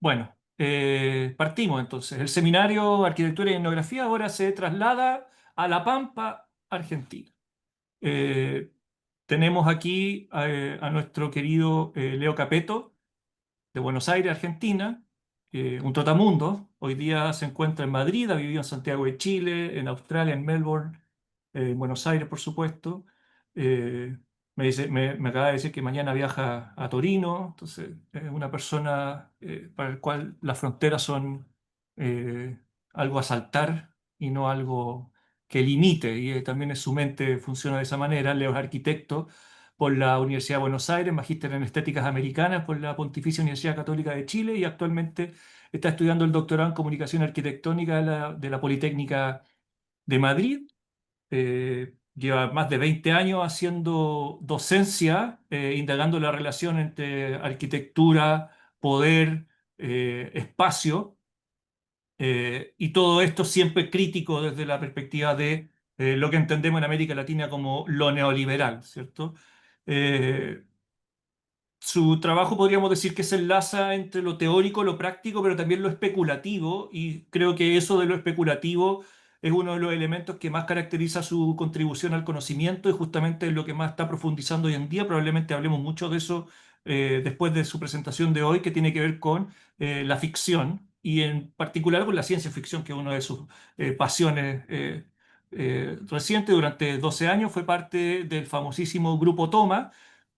Bueno, partimos entonces. El seminario Arquitectura y Etnografía ahora se traslada a La Pampa, Argentina. Eh, Tenemos aquí a nuestro querido Leo Capeto, de Buenos Aires, Argentina, un trotamundo. Hoy día se encuentra en Madrid, ha vivido en Santiago de Chile, en Australia, en Melbourne, en Buenos Aires, por supuesto. Eh, me acaba de decir que mañana viaja a Torino, entonces es una persona para la cual las fronteras son algo a saltar y no algo que limite, y también su mente funciona de esa manera. Leo es arquitecto por la Universidad de Buenos Aires, magíster en Estéticas Americanas por la Pontificia Universidad Católica de Chile y actualmente está estudiando el doctorado en Comunicación Arquitectónica de la Politécnica de Madrid. Lleva más de 20 años haciendo docencia, indagando la relación entre arquitectura, poder, espacio, y todo esto siempre crítico desde la perspectiva de lo que entendemos en América Latina como lo neoliberal, ¿cierto? Eh, Su trabajo podríamos decir que se enlaza entre lo teórico, lo práctico, pero también lo especulativo, y creo que eso de lo especulativo es uno de los elementos que más caracteriza su contribución al conocimiento y justamente es lo que más está profundizando hoy en día. Probablemente hablemos mucho de eso después de su presentación de hoy, que tiene que ver con la ficción y en particular con la ciencia ficción, que es una de sus pasiones recientes. Durante 12 años fue parte del famosísimo Grupo Toma,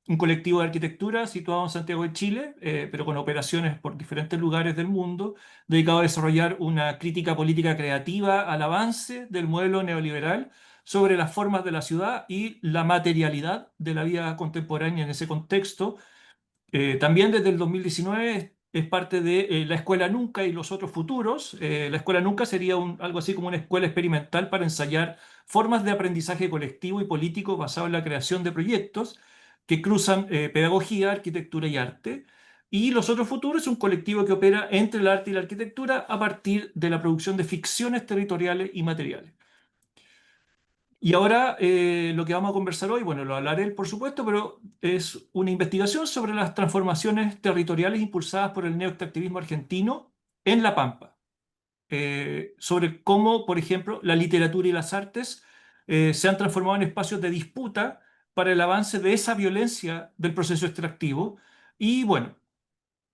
un colectivo de arquitectura situado en Santiago de Chile, pero con operaciones por diferentes lugares del mundo, dedicado a desarrollar una crítica política creativa al avance del modelo neoliberal sobre las formas de la ciudad y la materialidad de la vida contemporánea en ese contexto. También desde el 2019 es parte de la Escuela Nunca y los otros futuros. La Escuela Nunca sería algo así como una escuela experimental para ensayar formas de aprendizaje colectivo y político basado en la creación de proyectos que cruzan pedagogía, arquitectura y arte. Y Los Otros Futuros es un colectivo que opera entre el arte y la arquitectura a partir de la producción de ficciones territoriales y materiales. Y ahora lo que vamos a conversar hoy, bueno, lo hablaré él, por supuesto, pero es una investigación sobre las transformaciones territoriales impulsadas por el neoextractivismo argentino en La Pampa. Sobre cómo, por ejemplo, la literatura y las artes se han transformado en espacios de disputa para el avance de esa violencia del proceso extractivo. Y bueno,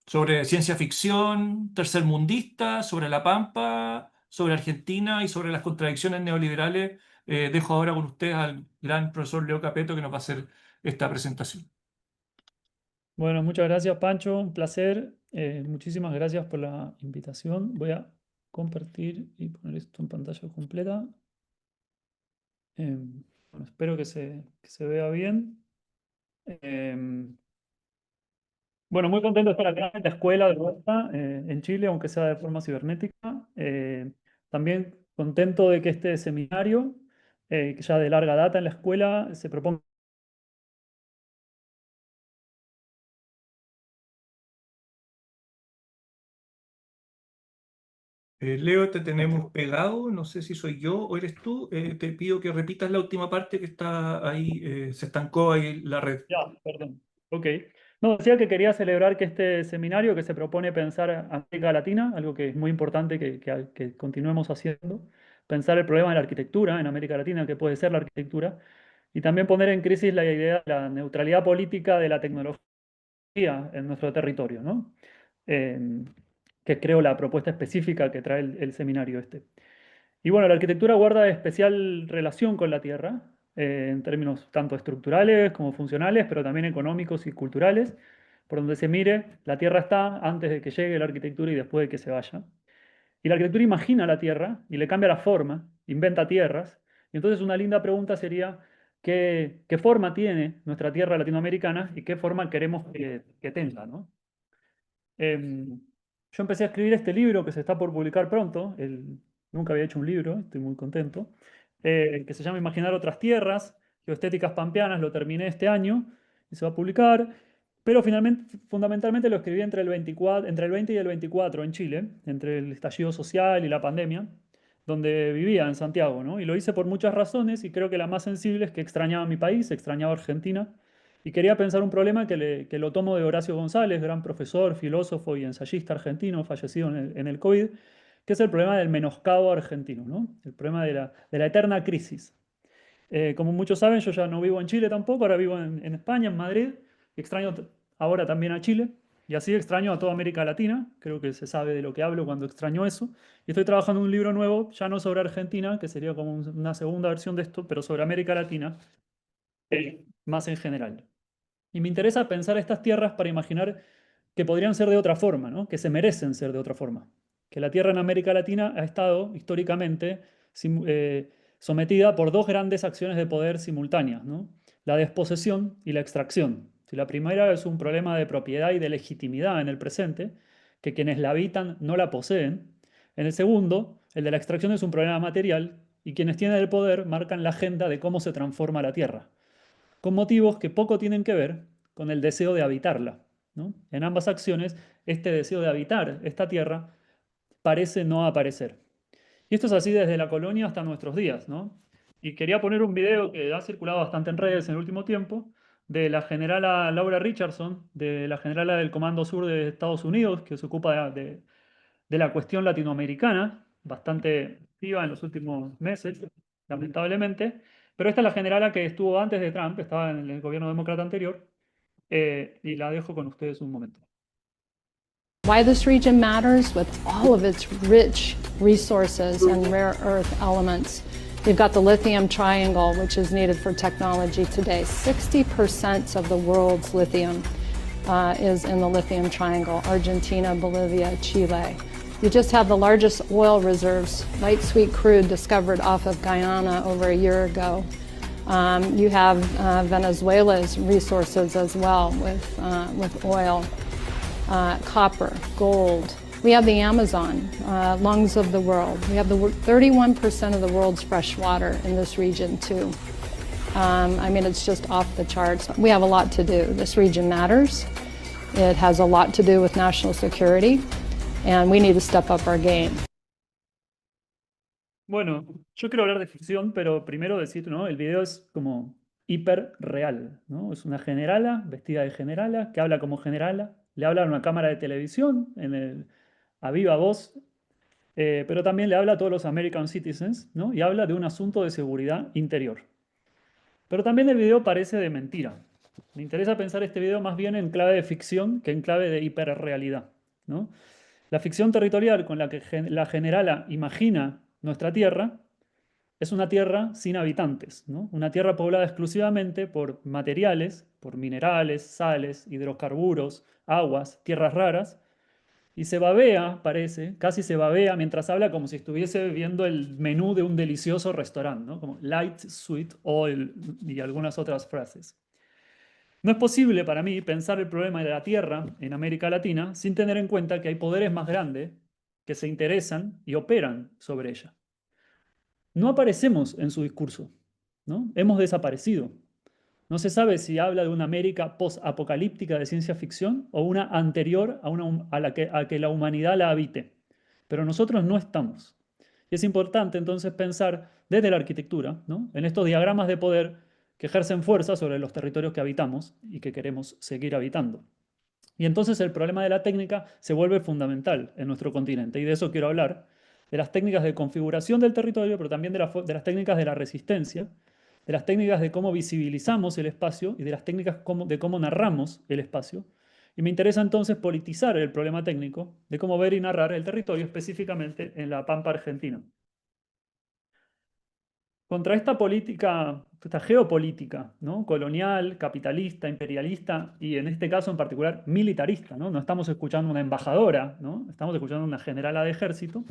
sobre ciencia ficción tercermundista, sobre La Pampa, sobre Argentina y sobre las contradicciones neoliberales. Dejo ahora con ustedes al gran profesor Leo Capeto que nos va a hacer esta presentación. Bueno, muchas gracias, Pancho. Un placer. Muchísimas gracias por la invitación. Voy a compartir y poner esto en pantalla completa. Bueno, espero que se vea bien. Em, bueno, muy contento de estar acá en la escuela de vuelta en Chile, aunque sea de forma cibernética. También contento de que este seminario, que ya de larga data en la escuela, se proponga. Leo, te tenemos pegado, no sé si soy yo o eres tú. Te pido que repitas la última parte que está ahí, se estancó ahí la red. Ya, perdón. Ok. No, decía que quería celebrar que este seminario que se propone pensar América Latina, algo que es muy importante que continuemos haciendo, pensar el problema de la arquitectura en América Latina, que puede ser la arquitectura, y también poner en crisis la idea de la neutralidad política de la tecnología en nuestro territorio, ¿no? Eh, que creo la propuesta específica que trae el seminario este. Y bueno, la arquitectura guarda especial relación con la tierra, en términos tanto estructurales como funcionales, pero también económicos y culturales. Por donde se mire, la tierra está antes de que llegue la arquitectura y después de que se vaya. Y la arquitectura imagina la tierra y le cambia la forma, inventa tierras. Y entonces una linda pregunta sería, ¿qué forma tiene nuestra tierra latinoamericana y qué forma queremos que tenga, ¿no? Em, yo empecé a escribir este libro que se está por publicar pronto. Nunca había hecho un libro, estoy muy contento. Que se llama Imaginar otras tierras, geoestéticas pampeanas. Lo terminé este año y se va a publicar. Pero finalmente, fundamentalmente lo escribí entre el 20 y el 24 en Chile, entre el estallido social y la pandemia, donde vivía en Santiago, ¿no? Y lo hice por muchas razones y creo que la más sensible es que extrañaba mi país, extrañaba Argentina Y quería pensar un problema que lo tomo de Horacio González, gran profesor, filósofo y ensayista argentino, fallecido en el COVID, que es el problema del menoscabo argentino, ¿no? El problema de la eterna crisis. Como muchos saben, yo ya no vivo en Chile tampoco, ahora vivo en España, en Madrid. Extraño ahora también a Chile y así extraño a toda América Latina. Creo que se sabe de lo que hablo cuando extraño eso. Y estoy trabajando en un libro nuevo, ya no sobre Argentina, que sería como una segunda versión de esto, pero sobre América Latina, más en general. Y me interesa pensar estas tierras para imaginar que podrían ser de otra forma, ¿no? Que se merecen ser de otra forma. Que la tierra en América Latina ha estado históricamente sometida por dos grandes acciones de poder simultáneas, ¿no? La desposesión y la extracción. Si la primera es un problema de propiedad y de legitimidad en el presente, que quienes la habitan no la poseen. En el segundo, el de la extracción es un problema material y quienes tienen el poder marcan la agenda de cómo se transforma la tierra con motivos que poco tienen que ver con el deseo de habitarla, ¿no? En ambas acciones, este deseo de habitar esta tierra parece no aparecer. Y esto es así desde la colonia hasta nuestros días, ¿no? Y quería poner un video que ha circulado bastante en redes en el último tiempo, de la generala Laura Richardson, de la generala del Comando Sur de Estados Unidos, que se ocupa de la cuestión latinoamericana, bastante activa en los últimos meses, lamentablemente. Pero esta es la generala que estuvo antes de Trump, estaba en el gobierno demócrata anterior, y la dejo con ustedes un momento. Why this region matters with all of its rich resources and rare earth elements. You've got the lithium triangle, which is needed for technology today. 60% of the world's lithium is in the lithium triangle, Argentina, Bolivia, Chile. You just have the largest oil reserves, light sweet crude discovered off of Guyana over a year ago. You have Venezuela's resources as well with oil, copper, gold. We have the Amazon, lungs of the world. We have the 31% of the world's fresh water in this region too. I mean, it's just off the charts. We have a lot to do. This region matters. It has a lot to do with national security, and we need to step up our game. Bueno, yo quiero hablar de ficción, pero primero decir, ¿no? El video es como hiper real, ¿no? Es una generala vestida de generala que habla como generala, le habla a una cámara de televisión a viva voz, pero también le habla a todos los American citizens, ¿no? Y habla de un asunto de seguridad interior. Pero también el video parece de mentira. Me interesa pensar este video más bien en clave de ficción que en clave de hiperrealidad, ¿no? La ficción territorial con la que la generala imagina nuestra tierra es una tierra sin habitantes, ¿no? Una tierra poblada exclusivamente por materiales, por minerales, sales, hidrocarburos, aguas, tierras raras, y se babea, parece, casi se babea mientras habla como si estuviese viendo el menú de un delicioso restaurante, ¿no? Como light, sweet, oil y algunas otras frases. No es posible para mí pensar el problema de la tierra en América Latina sin tener en cuenta que hay poderes más grandes que se interesan y operan sobre ella. No aparecemos en su discurso, ¿no? Hemos desaparecido. No se sabe si habla de una América post-apocalíptica de ciencia ficción o una anterior a que la humanidad la habite. Pero nosotros no estamos. Y es importante entonces pensar desde la arquitectura, ¿no? En estos diagramas de poder que ejercen fuerza sobre los territorios que habitamos y que queremos seguir habitando. Y entonces el problema de la técnica se vuelve fundamental en nuestro continente, y de eso quiero hablar, de las técnicas de configuración del territorio, pero también de las técnicas de la resistencia, de las técnicas de cómo visibilizamos el espacio y de las técnicas de cómo narramos el espacio. Y me interesa entonces politizar el problema técnico de cómo ver y narrar el territorio específicamente en la Pampa Argentina. Contra esta política, esta geopolítica, ¿no? Colonial, capitalista, imperialista y en este caso en particular militarista, ¿no? No estamos escuchando una embajadora, ¿no? Estamos escuchando una generala de ejército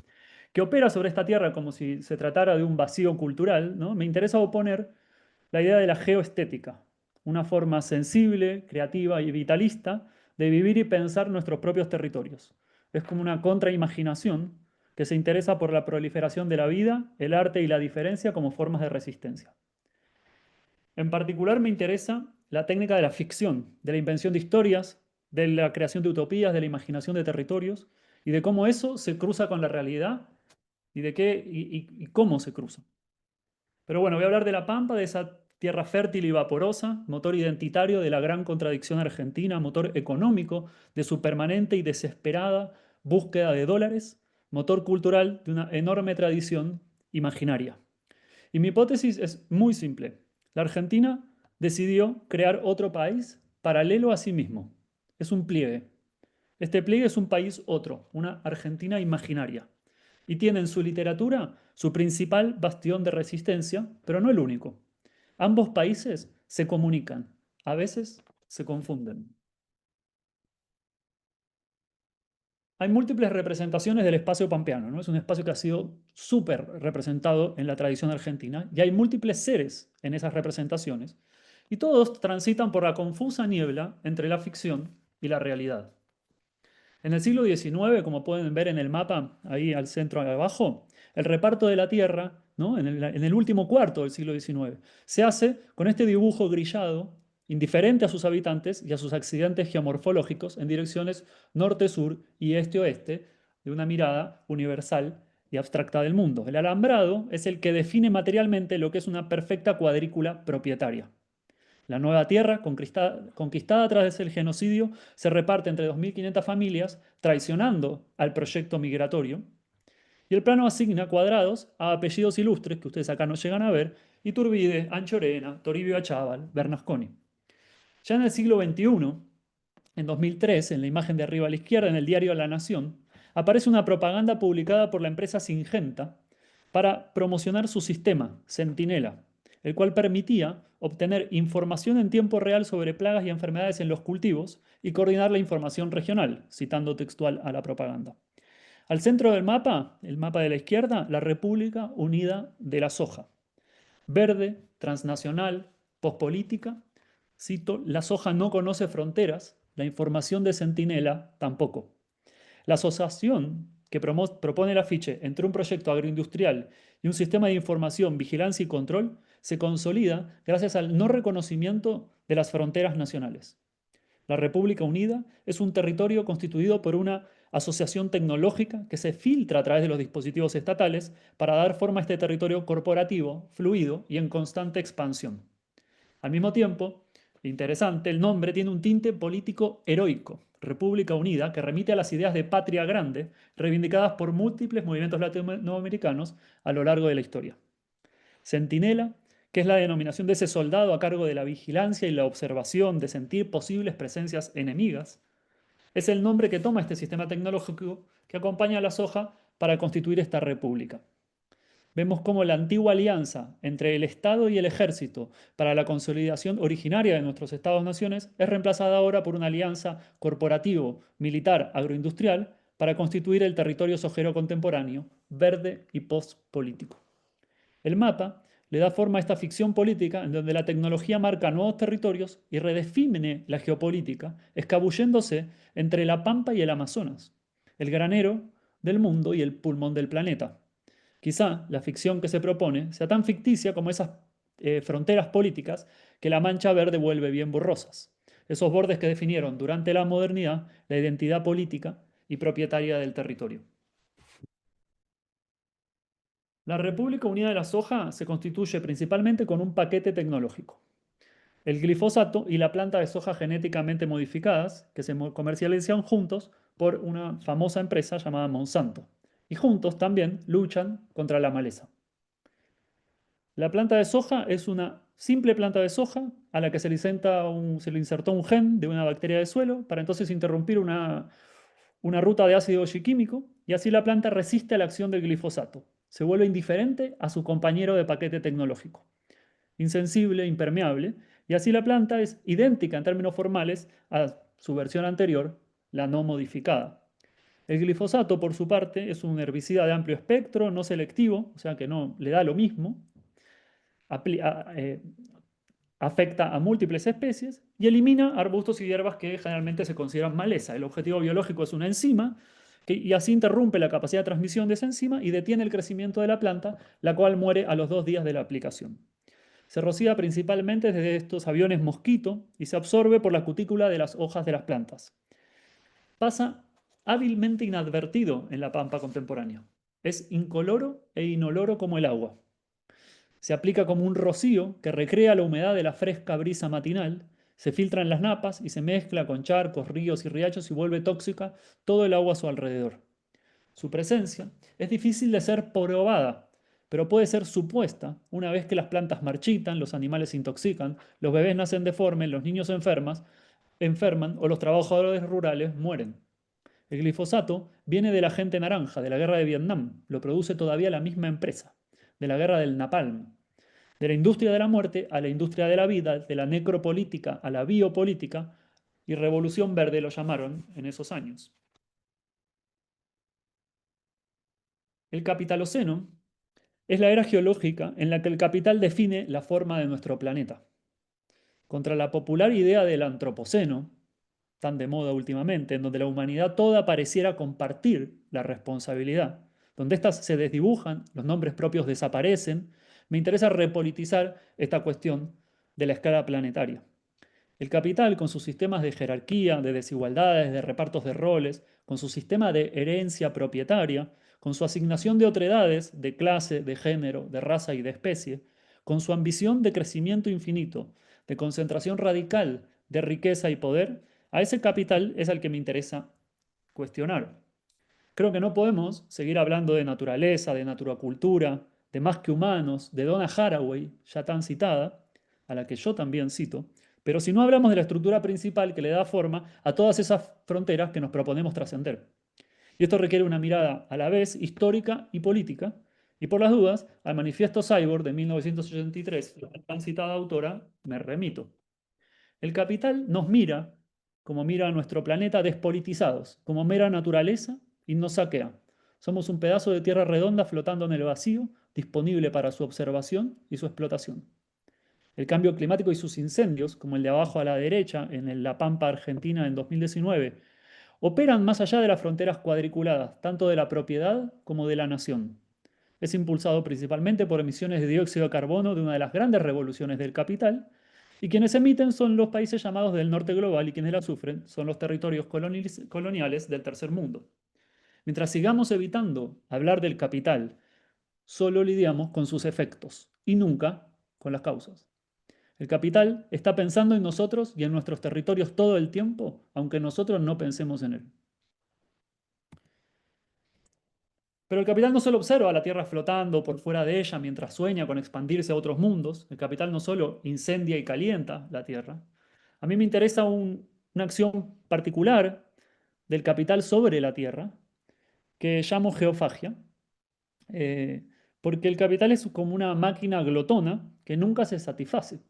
que opera sobre esta tierra como si se tratara de un vacío cultural, ¿no? Me interesa oponer la idea de la geoestética, una forma sensible, creativa y vitalista de vivir y pensar nuestros propios territorios. Es como una contraimaginación que se interesa por la proliferación de la vida, el arte y la diferencia como formas de resistencia. En particular me interesa la técnica de la ficción, de la invención de historias, de la creación de utopías, de la imaginación de territorios y de cómo eso se cruza con la realidad y de qué y cómo se cruza. Pero bueno, voy a hablar de la Pampa, de esa tierra fértil y vaporosa, motor identitario de la gran contradicción argentina, motor económico de su permanente y desesperada búsqueda de dólares, motor cultural de una enorme tradición imaginaria. Y mi hipótesis es muy simple. La Argentina decidió crear otro país paralelo a sí mismo. Es un pliegue. Este pliegue es un país otro, una Argentina imaginaria. Y tiene en su literatura su principal bastión de resistencia, pero no el único. Ambos países se comunican, a veces se confunden. Hay múltiples representaciones del espacio pampeano, ¿no? Es un espacio que ha sido súper representado en la tradición argentina y hay múltiples seres en esas representaciones y todos transitan por la confusa niebla entre la ficción y la realidad. En el siglo XIX, como pueden ver en el mapa, ahí al centro abajo, el reparto de la Tierra, ¿no? en el último cuarto del siglo XIX, se hace con este dibujo grillado, indiferente a sus habitantes y a sus accidentes geomorfológicos en direcciones norte-sur y este-oeste, de una mirada universal y abstracta del mundo. El alambrado es el que define materialmente lo que es una perfecta cuadrícula propietaria. La nueva tierra, conquistada tras el genocidio, se reparte entre 2.500 familias, traicionando al proyecto migratorio. Y el plano asigna cuadrados a apellidos ilustres, que ustedes acá no llegan a ver, Iturbide, Anchorena, Toribio Achával, Bernasconi. Ya en el siglo XXI, en 2003, en la imagen de arriba a la izquierda, en el diario La Nación, aparece una propaganda publicada por la empresa Syngenta para promocionar su sistema, Centinela, el cual permitía obtener información en tiempo real sobre plagas y enfermedades en los cultivos y coordinar la información regional, citando textual a la propaganda. Al centro del mapa, el mapa de la izquierda, la República Unida de la Soja. Verde, transnacional, pospolítica. Cito, la soja no conoce fronteras, la información de Centinela tampoco. La asociación que propone el afiche entre un proyecto agroindustrial y un sistema de información, vigilancia y control se consolida gracias al no reconocimiento de las fronteras nacionales. La República Unida es un territorio constituido por una asociación tecnológica que se filtra a través de los dispositivos estatales para dar forma a este territorio corporativo, fluido y en constante expansión. Al mismo tiempo, interesante, el nombre tiene un tinte político heroico, República Unida, que remite a las ideas de patria grande reivindicadas por múltiples movimientos latinoamericanos a lo largo de la historia. Centinela, que es la denominación de ese soldado a cargo de la vigilancia y la observación de sentir posibles presencias enemigas, es el nombre que toma este sistema tecnológico que acompaña a la soja para constituir esta república. Vemos cómo la antigua alianza entre el Estado y el ejército para la consolidación originaria de nuestros Estados-naciones es reemplazada ahora por una alianza corporativo, militar, agroindustrial para constituir el territorio sojero contemporáneo, verde y postpolítico. El mapa le da forma a esta ficción política en donde la tecnología marca nuevos territorios y redefine la geopolítica, escabulléndose entre la Pampa y el Amazonas, el granero del mundo y el pulmón del planeta. Quizá la ficción que se propone sea tan ficticia como esas fronteras políticas que la mancha verde vuelve bien borrosas. Esos bordes que definieron durante la modernidad la identidad política y propietaria del territorio. La República Unida de la Soja se constituye principalmente con un paquete tecnológico. El glifosato y la planta de soja genéticamente modificadas, que se comercializan juntos por una famosa empresa llamada Monsanto. Y juntos también luchan contra la maleza. La planta de soja es una simple planta de soja a la que se le insertó un gen de una bacteria de suelo para entonces interrumpir una ruta de ácido bioquímico y así la planta resiste a la acción del glifosato. Se vuelve indiferente a su compañero de paquete tecnológico. Insensible, impermeable, y así la planta es idéntica en términos formales a su versión anterior, la no modificada. El glifosato, por su parte, es un herbicida de amplio espectro, no selectivo, o sea que no le da lo mismo, afecta a múltiples especies y elimina arbustos y hierbas que generalmente se consideran maleza. El objetivo biológico es una enzima y así interrumpe la capacidad de transmisión de esa enzima y detiene el crecimiento de la planta, la cual muere a los 2 días de la aplicación. Se rocía principalmente desde estos aviones mosquito y se absorbe por la cutícula de las hojas de las plantas. Pasa hábilmente inadvertido en la pampa contemporánea. Es incoloro e inoloro como el agua. Se aplica como un rocío que recrea la humedad de la fresca brisa matinal, se filtra en las napas y se mezcla con charcos, ríos y riachos y vuelve tóxica todo el agua a su alrededor. Su presencia es difícil de ser probada, pero puede ser supuesta una vez que las plantas marchitan, los animales se intoxican, los bebés nacen deformes, los niños enferman o los trabajadores rurales mueren. El glifosato viene del agente naranja, de la guerra de Vietnam, lo produce todavía la misma empresa, de la guerra del napalm. De la industria de la muerte a la industria de la vida, de la necropolítica a la biopolítica, y revolución verde lo llamaron en esos años. El capitaloceno es la era geológica en la que el capital define la forma de nuestro planeta. Contra la popular idea del antropoceno, tan de moda últimamente, en donde la humanidad toda pareciera compartir la responsabilidad, donde éstas se desdibujan, los nombres propios desaparecen, me interesa repolitizar esta cuestión de la escala planetaria. El capital, con sus sistemas de jerarquía, de desigualdades, de repartos de roles, con su sistema de herencia propietaria, con su asignación de otredades, de clase, de género, de raza y de especie, con su ambición de crecimiento infinito, de concentración radical de riqueza y poder, a ese capital es al que me interesa cuestionar. Creo que no podemos seguir hablando de naturaleza, de naturacultura, de más que humanos, de Donna Haraway, ya tan citada, a la que yo también cito, pero si no hablamos de la estructura principal que le da forma a todas esas fronteras que nos proponemos trascender. Y esto requiere una mirada a la vez histórica y política, y por las dudas, al Manifiesto Cyborg de 1983, la tan citada autora, me remito. El capital nos mira como mira a nuestro planeta despolitizados, como mera naturaleza, y nos saquea. Somos un pedazo de tierra redonda flotando en el vacío, disponible para su observación y su explotación. El cambio climático y sus incendios, como el de abajo a la derecha en La Pampa, Argentina, en 2019, operan más allá de las fronteras cuadriculadas, tanto de la propiedad como de la nación. Es impulsado principalmente por emisiones de dióxido de carbono de una de las grandes revoluciones del capital, y quienes emiten son los países llamados del norte global y quienes la sufren son los territorios coloniales del tercer mundo. Mientras sigamos evitando hablar del capital, solo lidiamos con sus efectos y nunca con las causas. El capital está pensando en nosotros y en nuestros territorios todo el tiempo, aunque nosotros no pensemos en él. Pero el capital no solo observa a la Tierra flotando por fuera de ella mientras sueña con expandirse a otros mundos. El capital no solo incendia y calienta la Tierra. A mí me interesa una acción particular del capital sobre la Tierra que llamo geofagia, porque el capital es como una máquina glotona que nunca se satisface.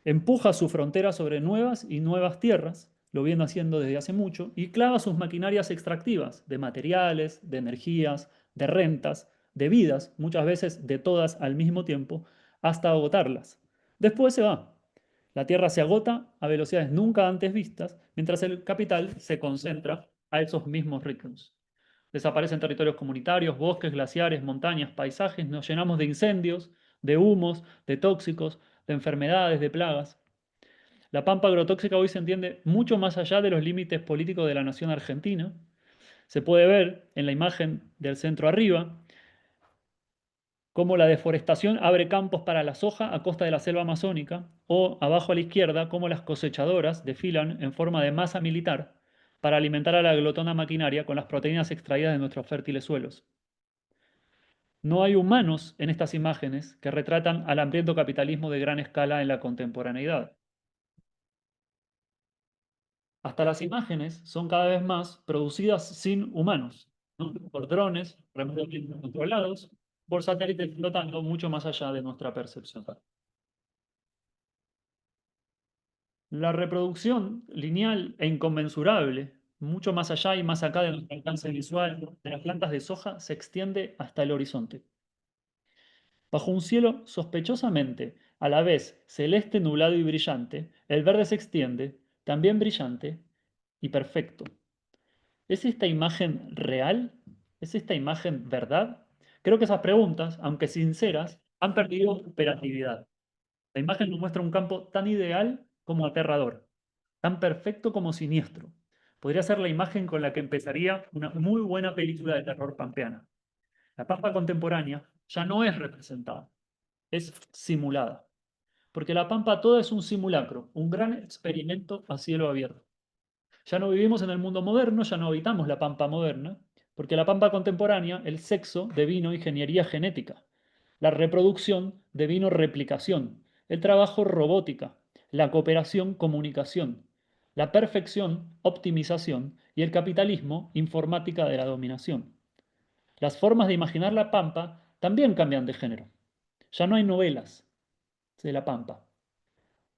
Empuja su frontera sobre nuevas y nuevas tierras, lo viene haciendo desde hace mucho, y clava sus maquinarias extractivas de materiales, de energías, de rentas, de vidas, muchas veces de todas al mismo tiempo, hasta agotarlas. Después se va. La tierra se agota a velocidades nunca antes vistas, mientras el capital se concentra a esos mismos ritmos. Desaparecen territorios comunitarios, bosques, glaciares, montañas, paisajes, nos llenamos de incendios, de humos, de tóxicos, de enfermedades, de plagas. La pampa agrotóxica hoy se entiende mucho más allá de los límites políticos de la nación argentina. Se puede ver en la imagen del centro arriba cómo la deforestación abre campos para la soja a costa de la selva amazónica, o abajo a la izquierda cómo las cosechadoras desfilan en forma de masa militar para alimentar a la glotona maquinaria con las proteínas extraídas de nuestros fértiles suelos. No hay humanos en estas imágenes que retratan al hambriento capitalismo de gran escala en la contemporaneidad. Hasta las imágenes son cada vez más producidas sin humanos, ¿no? Por drones remotamente controlados, por satélites flotando mucho más allá de nuestra percepción. La reproducción lineal e inconmensurable, mucho más allá y más acá de nuestro alcance visual, de las plantas de soja se extiende hasta el horizonte. Bajo un cielo sospechosamente, a la vez celeste, nublado y brillante, el verde se extiende, también brillante y perfecto. ¿Es esta imagen real? ¿Es esta imagen verdad? Creo que esas preguntas, aunque sinceras, han perdido operatividad. La imagen nos muestra un campo tan ideal como aterrador, tan perfecto como siniestro. Podría ser la imagen con la que empezaría una muy buena película de terror pampeana. La pampa contemporánea ya no es representada. es simulada. Porque la Pampa toda es un simulacro, un gran experimento a cielo abierto. Ya no vivimos en el mundo moderno, ya no habitamos la Pampa moderna, porque la Pampa contemporánea, el sexo devino ingeniería genética, la reproducción devino replicación, el trabajo robótica, la cooperación comunicación, la perfección optimización y el capitalismo informática de la dominación. Las formas de imaginar la Pampa también cambian de género. Ya no hay novelas de la Pampa,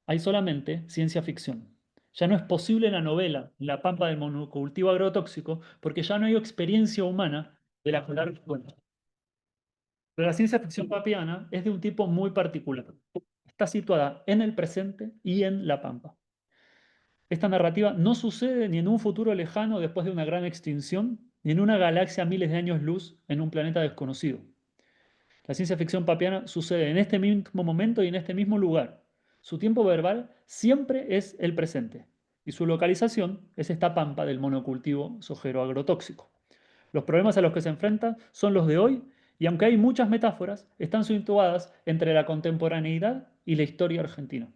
hay solamente ciencia ficción. Ya no es posible la novela La Pampa del monocultivo agrotóxico porque ya no hay experiencia humana de la cual dar cuenta. Pero la ciencia ficción papiana es de un tipo muy particular. Está situada en el presente y en la Pampa. Esta narrativa no sucede ni en un futuro lejano después de una gran extinción, ni en una galaxia a miles de años luz en un planeta desconocido. La ciencia ficción papiana sucede en este mismo momento y en este mismo lugar. Su tiempo verbal siempre es el presente y su localización es esta pampa del monocultivo sojero agrotóxico. Los problemas a los que se enfrenta son los de hoy y aunque hay muchas metáforas, están situadas entre la contemporaneidad y la historia argentina.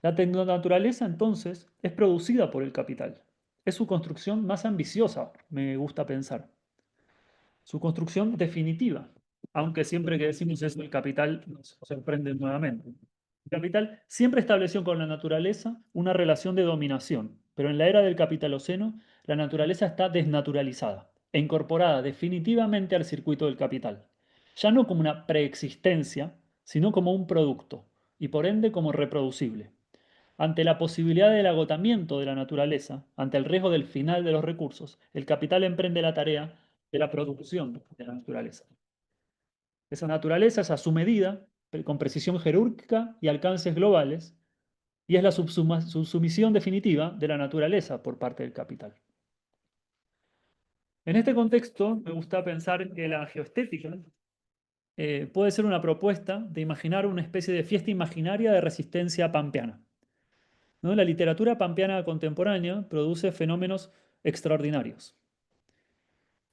La tecnonaturaleza entonces es producida por el capital. Es su construcción más ambiciosa, me gusta pensar. Su construcción definitiva, aunque siempre que decimos eso el capital nos sorprende nuevamente. El capital siempre estableció con la naturaleza una relación de dominación, pero en la era del capitaloceno la naturaleza está desnaturalizada e incorporada definitivamente al circuito del capital, ya no como una preexistencia, sino como un producto, y por ende como reproducible. Ante la posibilidad del agotamiento de la naturaleza, ante el riesgo del final de los recursos, el capital emprende la tarea de la producción de la naturaleza. Esa naturaleza es a su medida, con precisión jerúrgica y alcances globales, y es la subsumisión definitiva de la naturaleza por parte del capital. En este contexto, me gusta pensar que la geoestética puede ser una propuesta de imaginar una especie de fiesta imaginaria de resistencia pampeana. ¿No? La literatura pampeana contemporánea produce fenómenos extraordinarios.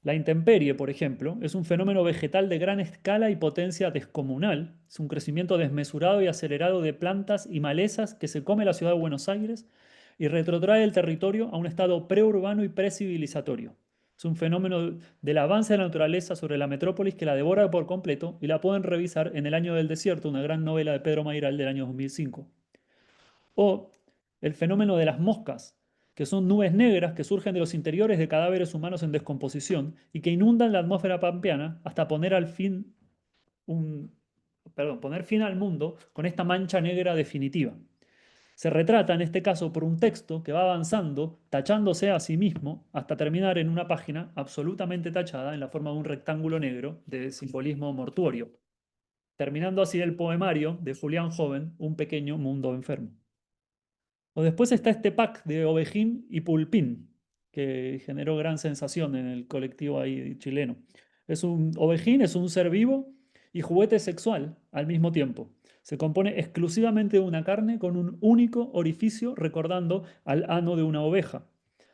La intemperie, por ejemplo, es un fenómeno vegetal de gran escala y potencia descomunal. Es un crecimiento desmesurado y acelerado de plantas y malezas que se come la ciudad de Buenos Aires y retrotrae el territorio a un estado preurbano y precivilizatorio. Es un fenómeno del avance de la naturaleza sobre la metrópolis que la devora por completo y la pueden revisar en El año del desierto, una gran novela de Pedro Mairal del año 2005. O el fenómeno de las moscas, que son nubes negras que surgen de los interiores de cadáveres humanos en descomposición y que inundan la atmósfera pampeana hasta poner fin al mundo con esta mancha negra definitiva. Se retrata en este caso por un texto que va avanzando, tachándose a sí mismo, hasta terminar en una página absolutamente tachada en la forma de un rectángulo negro de simbolismo mortuorio, terminando así el poemario de Julián Joven, Un pequeño mundo enfermo. O después está este pack de Ovejín y Pulpín, que generó gran sensación en el colectivo ahí chileno. Ovejín es un ser vivo y juguete sexual al mismo tiempo. Se compone exclusivamente de una carne con un único orificio recordando al ano de una oveja.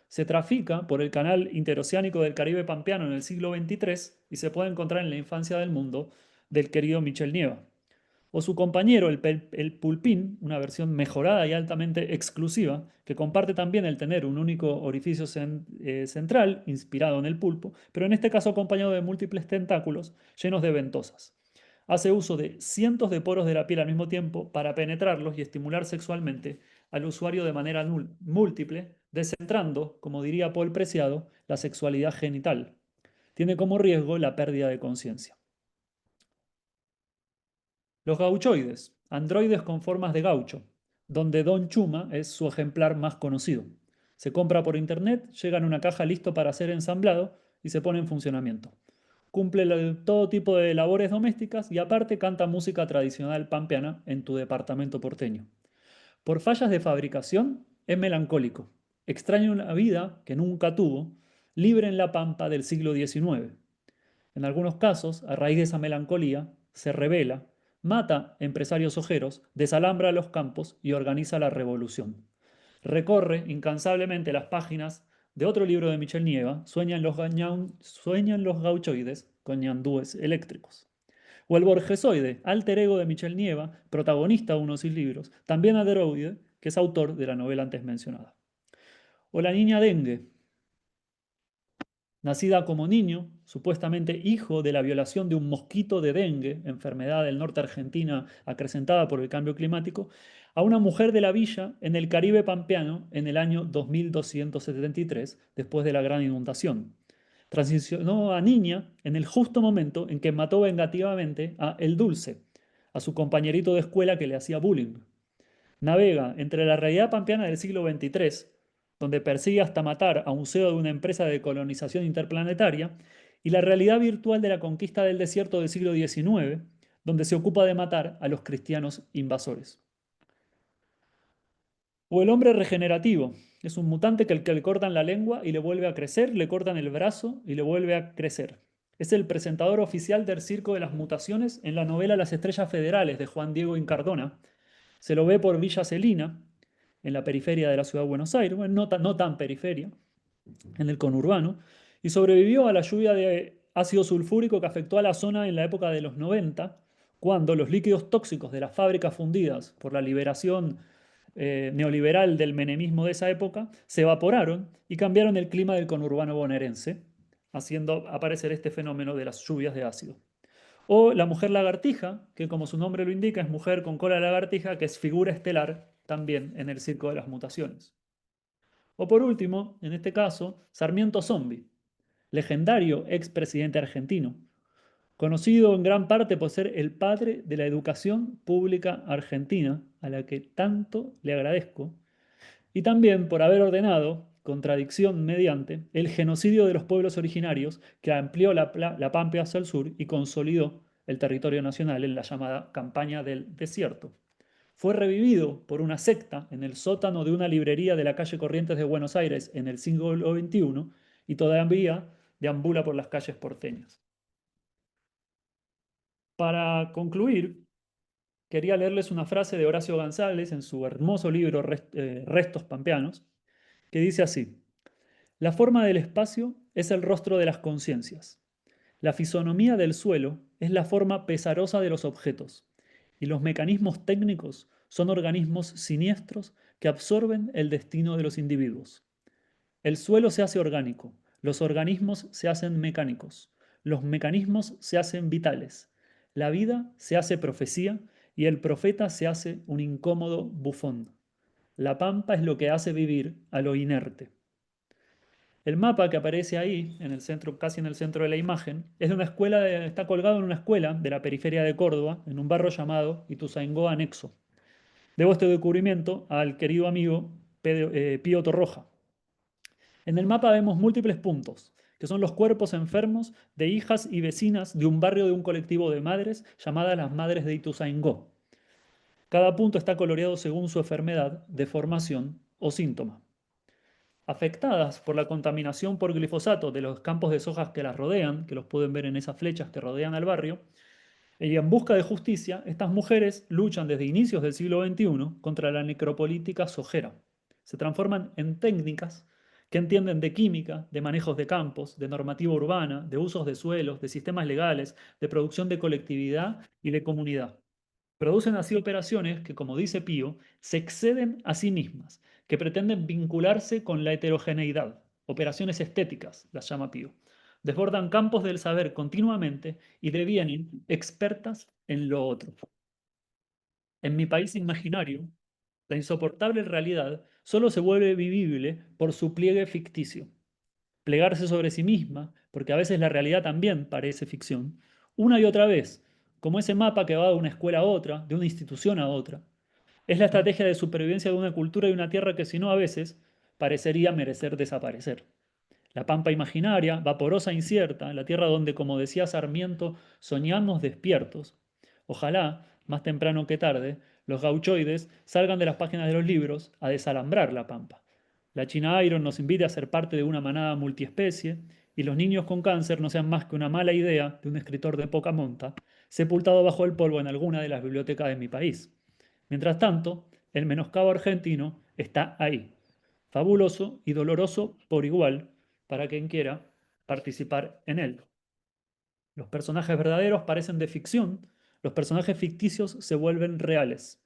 Se trafica por el canal interoceánico del Caribe pampeano en el siglo XXIII y se puede encontrar en La infancia del mundo del querido Michel Nieva. O su compañero, el pulpín, una versión mejorada y altamente exclusiva, que comparte también el tener un único orificio central, inspirado en el pulpo, pero en este caso acompañado de múltiples tentáculos llenos de ventosas. Hace uso de cientos de poros de la piel al mismo tiempo para penetrarlos y estimular sexualmente al usuario de manera múltiple, descentrando, como diría Paul Preciado, la sexualidad genital. Tiene como riesgo la pérdida de conciencia. Los gauchoides, androides con formas de gaucho, donde Don Chuma es su ejemplar más conocido. Se compra por internet, llega en una caja listo para ser ensamblado y se pone en funcionamiento. Cumple todo tipo de labores domésticas y aparte canta música tradicional pampeana en tu departamento porteño. Por fallas de fabricación, es melancólico. Extraña una vida que nunca tuvo, libre en la pampa del siglo XIX. En algunos casos, a raíz de esa melancolía, se rebela, mata empresarios ojeros, desalambra los campos y organiza la revolución. Recorre incansablemente las páginas de otro libro de Michel Nieva, sueñan los gauchoides con ñandúes eléctricos. O el Borgesoide, alter ego de Michel Nieva, protagonista de uno de sus libros, también androide, que es autor de la novela antes mencionada. O la niña dengue, nacida como niño, supuestamente hijo de la violación de un mosquito de dengue, enfermedad del norte argentina acrecentada por el cambio climático, a una mujer de la villa en el Caribe pampeano en el año 2273, después de la gran inundación. Transicionó a niña en el justo momento en que mató vengativamente a El Dulce, a su compañerito de escuela que le hacía bullying. Navega entre la realidad pampeana del siglo XXIII, donde persigue hasta matar a un CEO de una empresa de colonización interplanetaria, y la realidad virtual de la conquista del desierto del siglo XIX, donde se ocupa de matar a los cristianos invasores. O el hombre regenerativo. Es un mutante que le cortan la lengua y le vuelve a crecer, le cortan el brazo y le vuelve a crecer. Es el presentador oficial del Circo de las Mutaciones en la novela Las Estrellas Federales de Juan Diego Incardona. Se lo ve por Villa Celina, en la periferia de la ciudad de Buenos Aires, bueno, no tan periferia, en el conurbano, y sobrevivió a la lluvia de ácido sulfúrico que afectó a la zona en la época de los 90, cuando los líquidos tóxicos de las fábricas fundidas por la liberación neoliberal del menemismo de esa época se evaporaron y cambiaron el clima del conurbano bonaerense, haciendo aparecer este fenómeno de las lluvias de ácido. O la mujer lagartija, que como su nombre lo indica, es mujer con cola de lagartija, que es figura estelar también en el Circo de las Mutaciones. O por último, en este caso, Sarmiento Zombi, legendario expresidente argentino, conocido en gran parte por ser el padre de la educación pública argentina, a la que tanto le agradezco, y también por haber ordenado, contradicción mediante, el genocidio de los pueblos originarios que amplió la Pampa hacia el sur y consolidó el territorio nacional en la llamada Campaña del Desierto. Fue revivido por una secta en el sótano de una librería de la calle Corrientes de Buenos Aires en el siglo XXI y todavía deambula por las calles porteñas. Para concluir, quería leerles una frase de Horacio González en su hermoso libro Restos Pampeanos, que dice así: la forma del espacio es el rostro de las conciencias. La fisonomía del suelo es la forma pesarosa de los objetos, y los mecanismos técnicos son organismos siniestros que absorben el destino de los individuos. El suelo se hace orgánico, los organismos se hacen mecánicos, los mecanismos se hacen vitales, la vida se hace profecía y el profeta se hace un incómodo bufón. La pampa es lo que hace vivir a lo inerte. El mapa que aparece ahí, en el centro, casi en el centro de la imagen, es de una escuela, está colgado en una escuela de la periferia de Córdoba, en un barrio llamado Ituzaingó Anexo. Debo este descubrimiento al querido amigo Pío Torroja. En el mapa vemos múltiples puntos, que son los cuerpos enfermos de hijas y vecinas de un barrio de un colectivo de madres llamadas las Madres de Ituzaingó. Cada punto está coloreado según su enfermedad, deformación o síntoma. Afectadas por la contaminación por glifosato de los campos de soja que las rodean, que los pueden ver en esas flechas que rodean al barrio, y en busca de justicia, estas mujeres luchan desde inicios del siglo XXI contra la necropolítica sojera. Se transforman en técnicas que entienden de química, de manejos de campos, de normativa urbana, de usos de suelos, de sistemas legales, de producción de colectividad y de comunidad. Producen así operaciones que, como dice Pío, se exceden a sí mismas, que pretenden vincularse con la heterogeneidad. Operaciones estéticas, las llama Pío. Desbordan campos del saber continuamente y devienen expertas en lo otro. En mi país imaginario, la insoportable realidad solo se vuelve vivible por su pliegue ficticio. Plegarse sobre sí misma, porque a veces la realidad también parece ficción, una y otra vez, como ese mapa que va de una escuela a otra, de una institución a otra. Es la estrategia de supervivencia de una cultura y una tierra que, si no, a veces parecería merecer desaparecer. La pampa imaginaria, vaporosa e incierta, la tierra donde, como decía Sarmiento, soñamos despiertos. Ojalá, más temprano que tarde, los gauchoides salgan de las páginas de los libros a desalambrar la pampa. La China Iron nos invite a ser parte de una manada multiespecie y los niños con cáncer no sean más que una mala idea de un escritor de poca monta, sepultado bajo el polvo en alguna de las bibliotecas de mi país. Mientras tanto, el menoscabo argentino está ahí, fabuloso y doloroso por igual para quien quiera participar en él. Los personajes verdaderos parecen de ficción, los personajes ficticios se vuelven reales.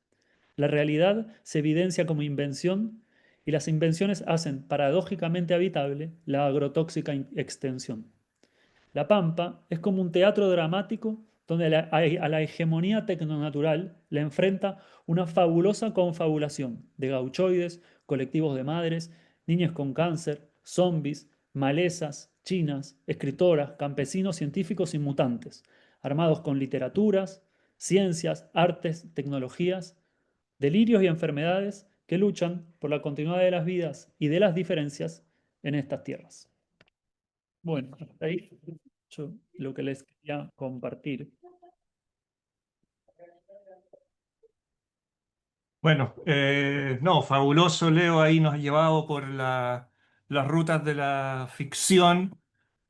La realidad se evidencia como invención y las invenciones hacen paradójicamente habitable la agrotóxica extensión. La Pampa es como un teatro dramático donde a la hegemonía tecnonatural le enfrenta una fabulosa confabulación de gauchoides, colectivos de madres, niños con cáncer, zombies, malezas, chinas, escritoras, campesinos, científicos y mutantes, armados con literaturas, ciencias, artes, tecnologías, delirios y enfermedades que luchan por la continuidad de las vidas y de las diferencias en estas tierras. Bueno, hasta ahí yo lo que les quería compartir. Bueno, no, fabuloso, Leo, ahí nos ha llevado por las rutas de la ficción,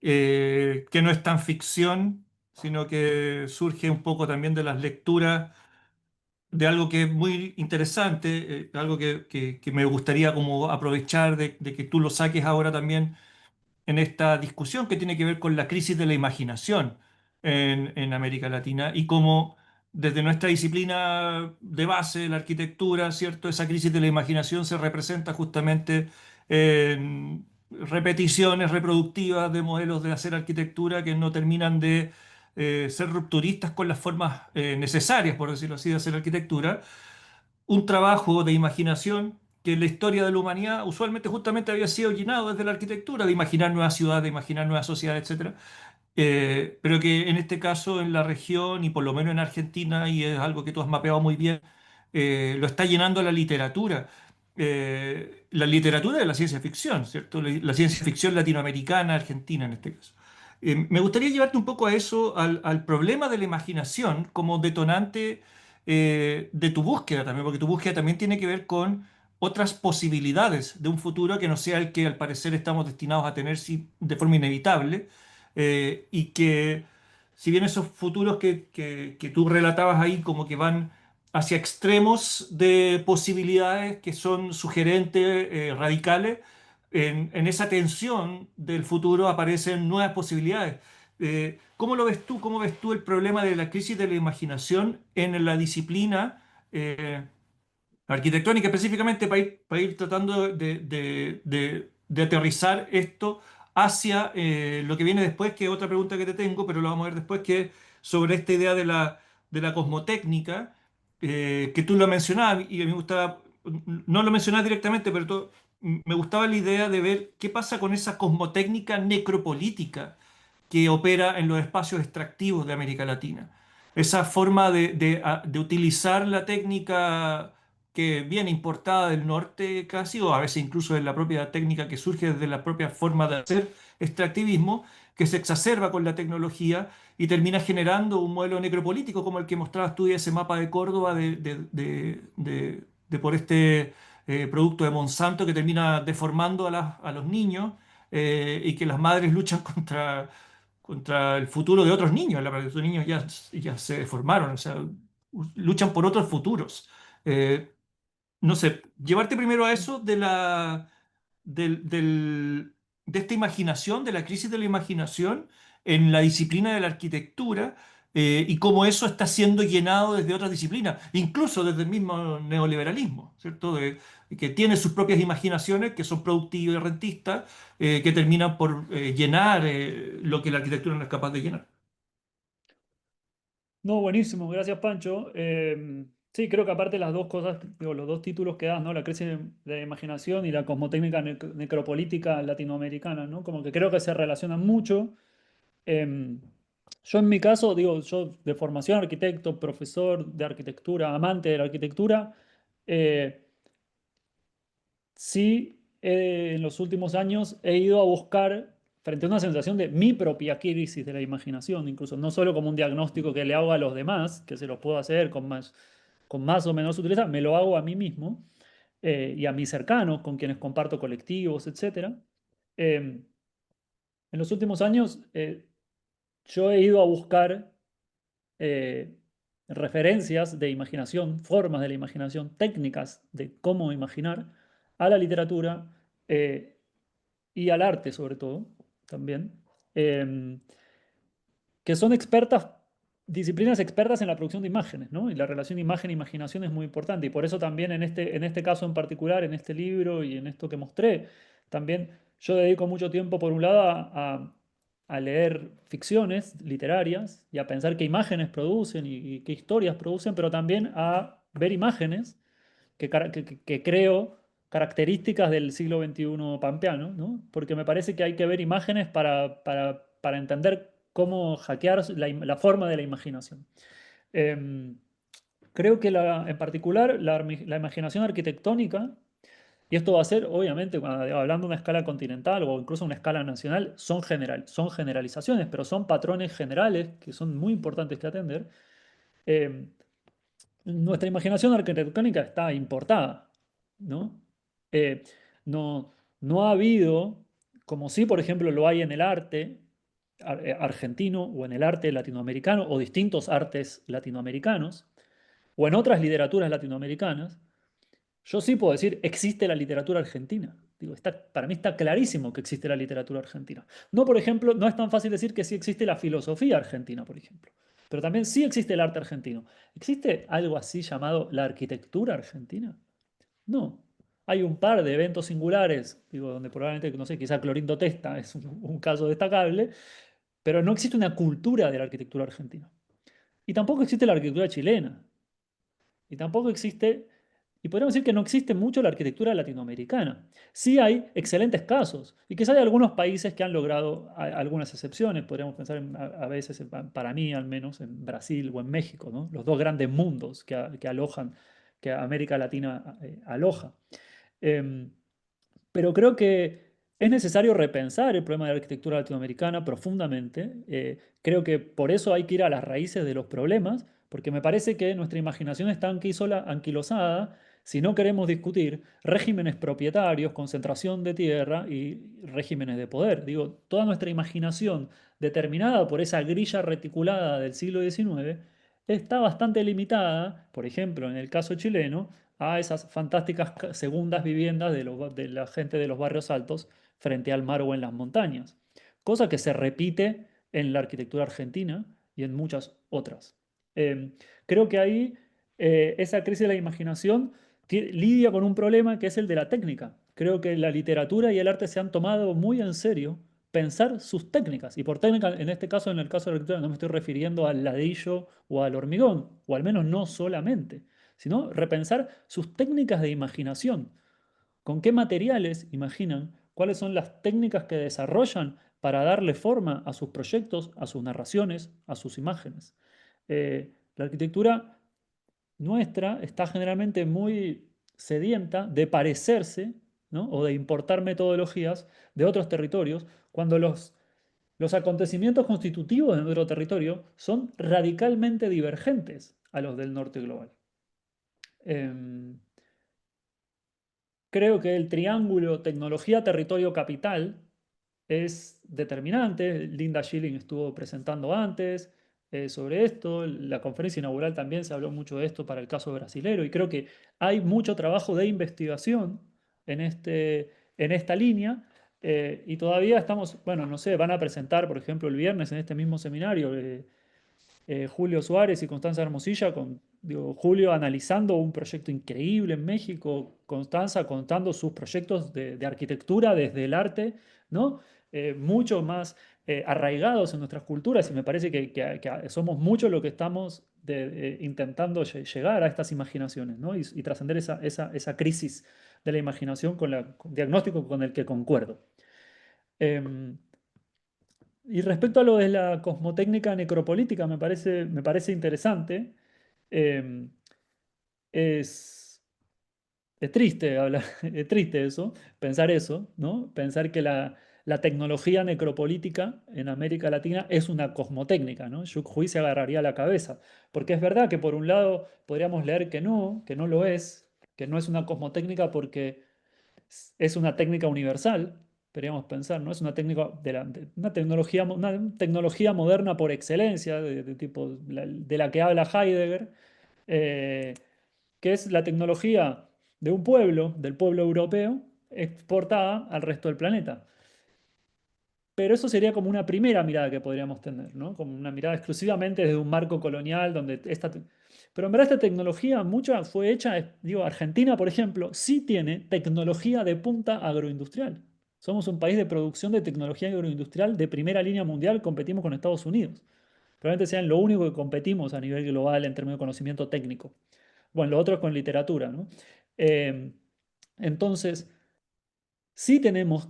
que no es tan ficción, sino que surge un poco también de las lecturas de algo que es muy interesante, algo que me gustaría como aprovechar de que tú lo saques ahora también en esta discusión que tiene que ver con la crisis de la imaginación en América Latina y cómo desde nuestra disciplina de base, la arquitectura, ¿cierto? Esa crisis de la imaginación se representa justamente en repeticiones reproductivas de modelos de hacer arquitectura que no terminan de ser rupturistas con las formas necesarias, por decirlo así, de hacer arquitectura, un trabajo de imaginación que en la historia de la humanidad usualmente justamente había sido llenado desde la arquitectura, de imaginar nuevas ciudades, de imaginar nuevas sociedades, etcétera. Pero que en este caso en la región y por lo menos en Argentina, y es algo que tú has mapeado muy bien, lo está llenando la literatura de la ciencia ficción, ¿cierto? La ciencia ficción latinoamericana, argentina en este caso. Me gustaría llevarte un poco a eso, al problema de la imaginación como detonante de tu búsqueda también, porque tu búsqueda también tiene que ver con otras posibilidades de un futuro que no sea el que al parecer estamos destinados a tener de forma inevitable, y que si bien esos futuros que tú relatabas ahí como que van hacia extremos de posibilidades que son sugerentes, radicales, en esa tensión del futuro aparecen nuevas posibilidades. ¿Cómo lo ves tú? ¿Cómo ves tú el problema de la crisis de la imaginación en la disciplina arquitectónica, específicamente para ir tratando de aterrizar esto hacia lo que viene después, que es otra pregunta que te tengo, pero lo vamos a ver después, que es sobre esta idea de la cosmotécnica, que tú lo mencionabas y me gustaba, no lo mencionabas directamente, pero me gustaba la idea de ver qué pasa con esa cosmotécnica necropolítica que opera en los espacios extractivos de América Latina. Esa forma de utilizar la técnica que viene importada del norte casi, o a veces incluso de la propia técnica que surge desde la propia forma de hacer extractivismo, que se exacerba con la tecnología y termina generando un modelo necropolítico como el que mostrabas tú y ese mapa de Córdoba de por este producto de Monsanto que termina deformando a los niños, y que las madres luchan contra el futuro de otros niños. La verdad, que esos niños ya se deformaron, o sea, luchan por otros futuros. Eh, no sé, llevarte primero a eso de esta imaginación, de la crisis de la imaginación en la disciplina de la arquitectura, y cómo eso está siendo llenado desde otras disciplinas, incluso desde el mismo neoliberalismo, ¿cierto? Que tiene sus propias imaginaciones que son productivas y rentistas, que terminan por llenar lo que la arquitectura no es capaz de llenar. No, buenísimo, gracias Pancho. Sí, creo que aparte las dos cosas, digo, los dos títulos que das, ¿no? La crisis de la imaginación y la cosmotécnica necropolítica latinoamericana, ¿no? Como que creo que se relacionan mucho. Em, yo en mi caso, digo, yo de formación arquitecto, profesor de arquitectura, amante de la arquitectura, eh, sí, en los últimos años he ido a buscar, frente a una sensación de mi propia crisis de la imaginación, incluso no solo como un diagnóstico que le hago a los demás, que se los puedo hacer con más o menos sutileza, me lo hago a mí mismo, y a mis cercanos, con quienes comparto colectivos, etcétera. Eh, en los últimos años, yo he ido a buscar eh, referencias de imaginación, formas de la imaginación, técnicas de cómo imaginar a la literatura, y al arte sobre todo, también. Eh, que son disciplinas expertas en la producción de imágenes, ¿no? Y la relación imagen-imaginación es muy importante. Y por eso también en este caso en particular, en este libro y en esto que mostré, también yo dedico mucho tiempo, por un lado, a leer ficciones literarias y a pensar qué imágenes producen y qué historias producen, pero también a ver imágenes que creo características del siglo XXI pampeano, ¿no? Porque me parece que hay que ver imágenes para entender cómo hackear la forma de la imaginación. Em, Creo que en particular la imaginación arquitectónica, y esto va a ser, obviamente, hablando de una escala continental o incluso una escala nacional, son generalizaciones, pero son patrones generales que son muy importantes que atender. Em, Nuestra imaginación arquitectónica está importada, ¿no? Eh, no, no ha habido, como sí, por ejemplo, lo hay en el arte argentino o en el arte latinoamericano o distintos artes latinoamericanos o en otras literaturas latinoamericanas, yo sí puedo decir, existe la literatura argentina. Digo, para mí está clarísimo que existe la literatura argentina. No, por ejemplo, no es tan fácil decir que sí existe la filosofía argentina, por ejemplo. Pero también sí existe el arte argentino. ¿Existe algo así llamado la arquitectura argentina? No. Hay un par de eventos singulares, digo, donde probablemente, no sé, quizá Clorindo Testa es un caso destacable, pero no existe una cultura de la arquitectura argentina. Y tampoco existe la arquitectura chilena. Y tampoco existe, y podríamos decir que no existe mucho la arquitectura latinoamericana. Sí hay excelentes casos, y quizá hay algunos países que han logrado algunas excepciones, podríamos pensar a veces, para mí al menos, en Brasil o en México, ¿no? Los dos grandes mundos que alojan, que América Latina aloja. Em, pero creo que es necesario repensar el problema de la arquitectura latinoamericana profundamente. Creo que por eso hay que ir a las raíces de los problemas, porque me parece que nuestra imaginación está anquilosada si no queremos discutir regímenes propietarios, concentración de tierra y regímenes de poder. Digo, toda nuestra imaginación, determinada por esa grilla reticulada del siglo XIX, está bastante limitada, por ejemplo, en el caso chileno, a esas fantásticas segundas viviendas de la gente de los barrios altos frente al mar o en las montañas, cosa que se repite en la arquitectura argentina y en muchas otras. Creo que ahí esa crisis de la imaginación lidia con un problema que es el de la técnica. Creo que la literatura y el arte se han tomado muy en serio pensar sus técnicas. Y por técnica, en este caso, en el caso de la arquitectura, no me estoy refiriendo al ladrillo o al hormigón, o al menos no solamente, sino repensar sus técnicas de imaginación. ¿Con qué materiales imaginan? ¿Cuáles son las técnicas que desarrollan para darle forma a sus proyectos, a sus narraciones, a sus imágenes? La arquitectura nuestra está generalmente muy sedienta de parecerse, ¿no? O de importar metodologías de otros territorios, cuando los acontecimientos constitutivos de nuestro territorio son radicalmente divergentes a los del norte global. Em, Creo que el triángulo tecnología, territorio, capital es determinante. Linda Schilling estuvo presentando antes sobre esto. La conferencia inaugural también se habló mucho de esto para el caso brasilero y creo que hay mucho trabajo de investigación en esta línea. Y todavía estamos, bueno, no sé, van a presentar, por ejemplo, el viernes en este mismo seminario Julio Suárez y Constanza Hermosilla, digo, Julio analizando un proyecto increíble en México, Constanza contando sus proyectos de arquitectura desde el arte, ¿no? Mucho más arraigados en nuestras culturas y me parece que somos mucho lo que estamos intentando llegar a estas imaginaciones, ¿no? Y trascender esa crisis de la imaginación con diagnóstico con el que concuerdo. Em, y respecto a lo de la cosmotécnica necropolítica, me parece interesante. Eh, es, es triste hablar, es triste eso, pensar eso, ¿no? Pensar que la tecnología necropolítica en América Latina es una cosmotécnica, ¿no? Yuk Hui se agarraría la cabeza. Porque es verdad que por un lado podríamos leer que no lo es, que no es una cosmotécnica porque es una técnica universal, podríamos pensar, ¿no? Es una técnica una tecnología moderna por excelencia, de tipo de la que habla Heidegger, eh, que es la tecnología de un pueblo, del pueblo europeo, exportada al resto del planeta. pero eso sería como una primera mirada que podríamos tener, ¿no? Como una mirada exclusivamente desde un marco colonial donde Pero en verdad esta tecnología mucha fue hecha, digo, Argentina, por ejemplo, sí tiene tecnología de punta agroindustrial. Somos un país de producción de tecnología agroindustrial de primera línea mundial, competimos con Estados Unidos. Probablemente sean lo único que competimos a nivel global en términos de conocimiento técnico. Bueno, lo otro es con literatura, ¿no? Eh, entonces, sí tenemos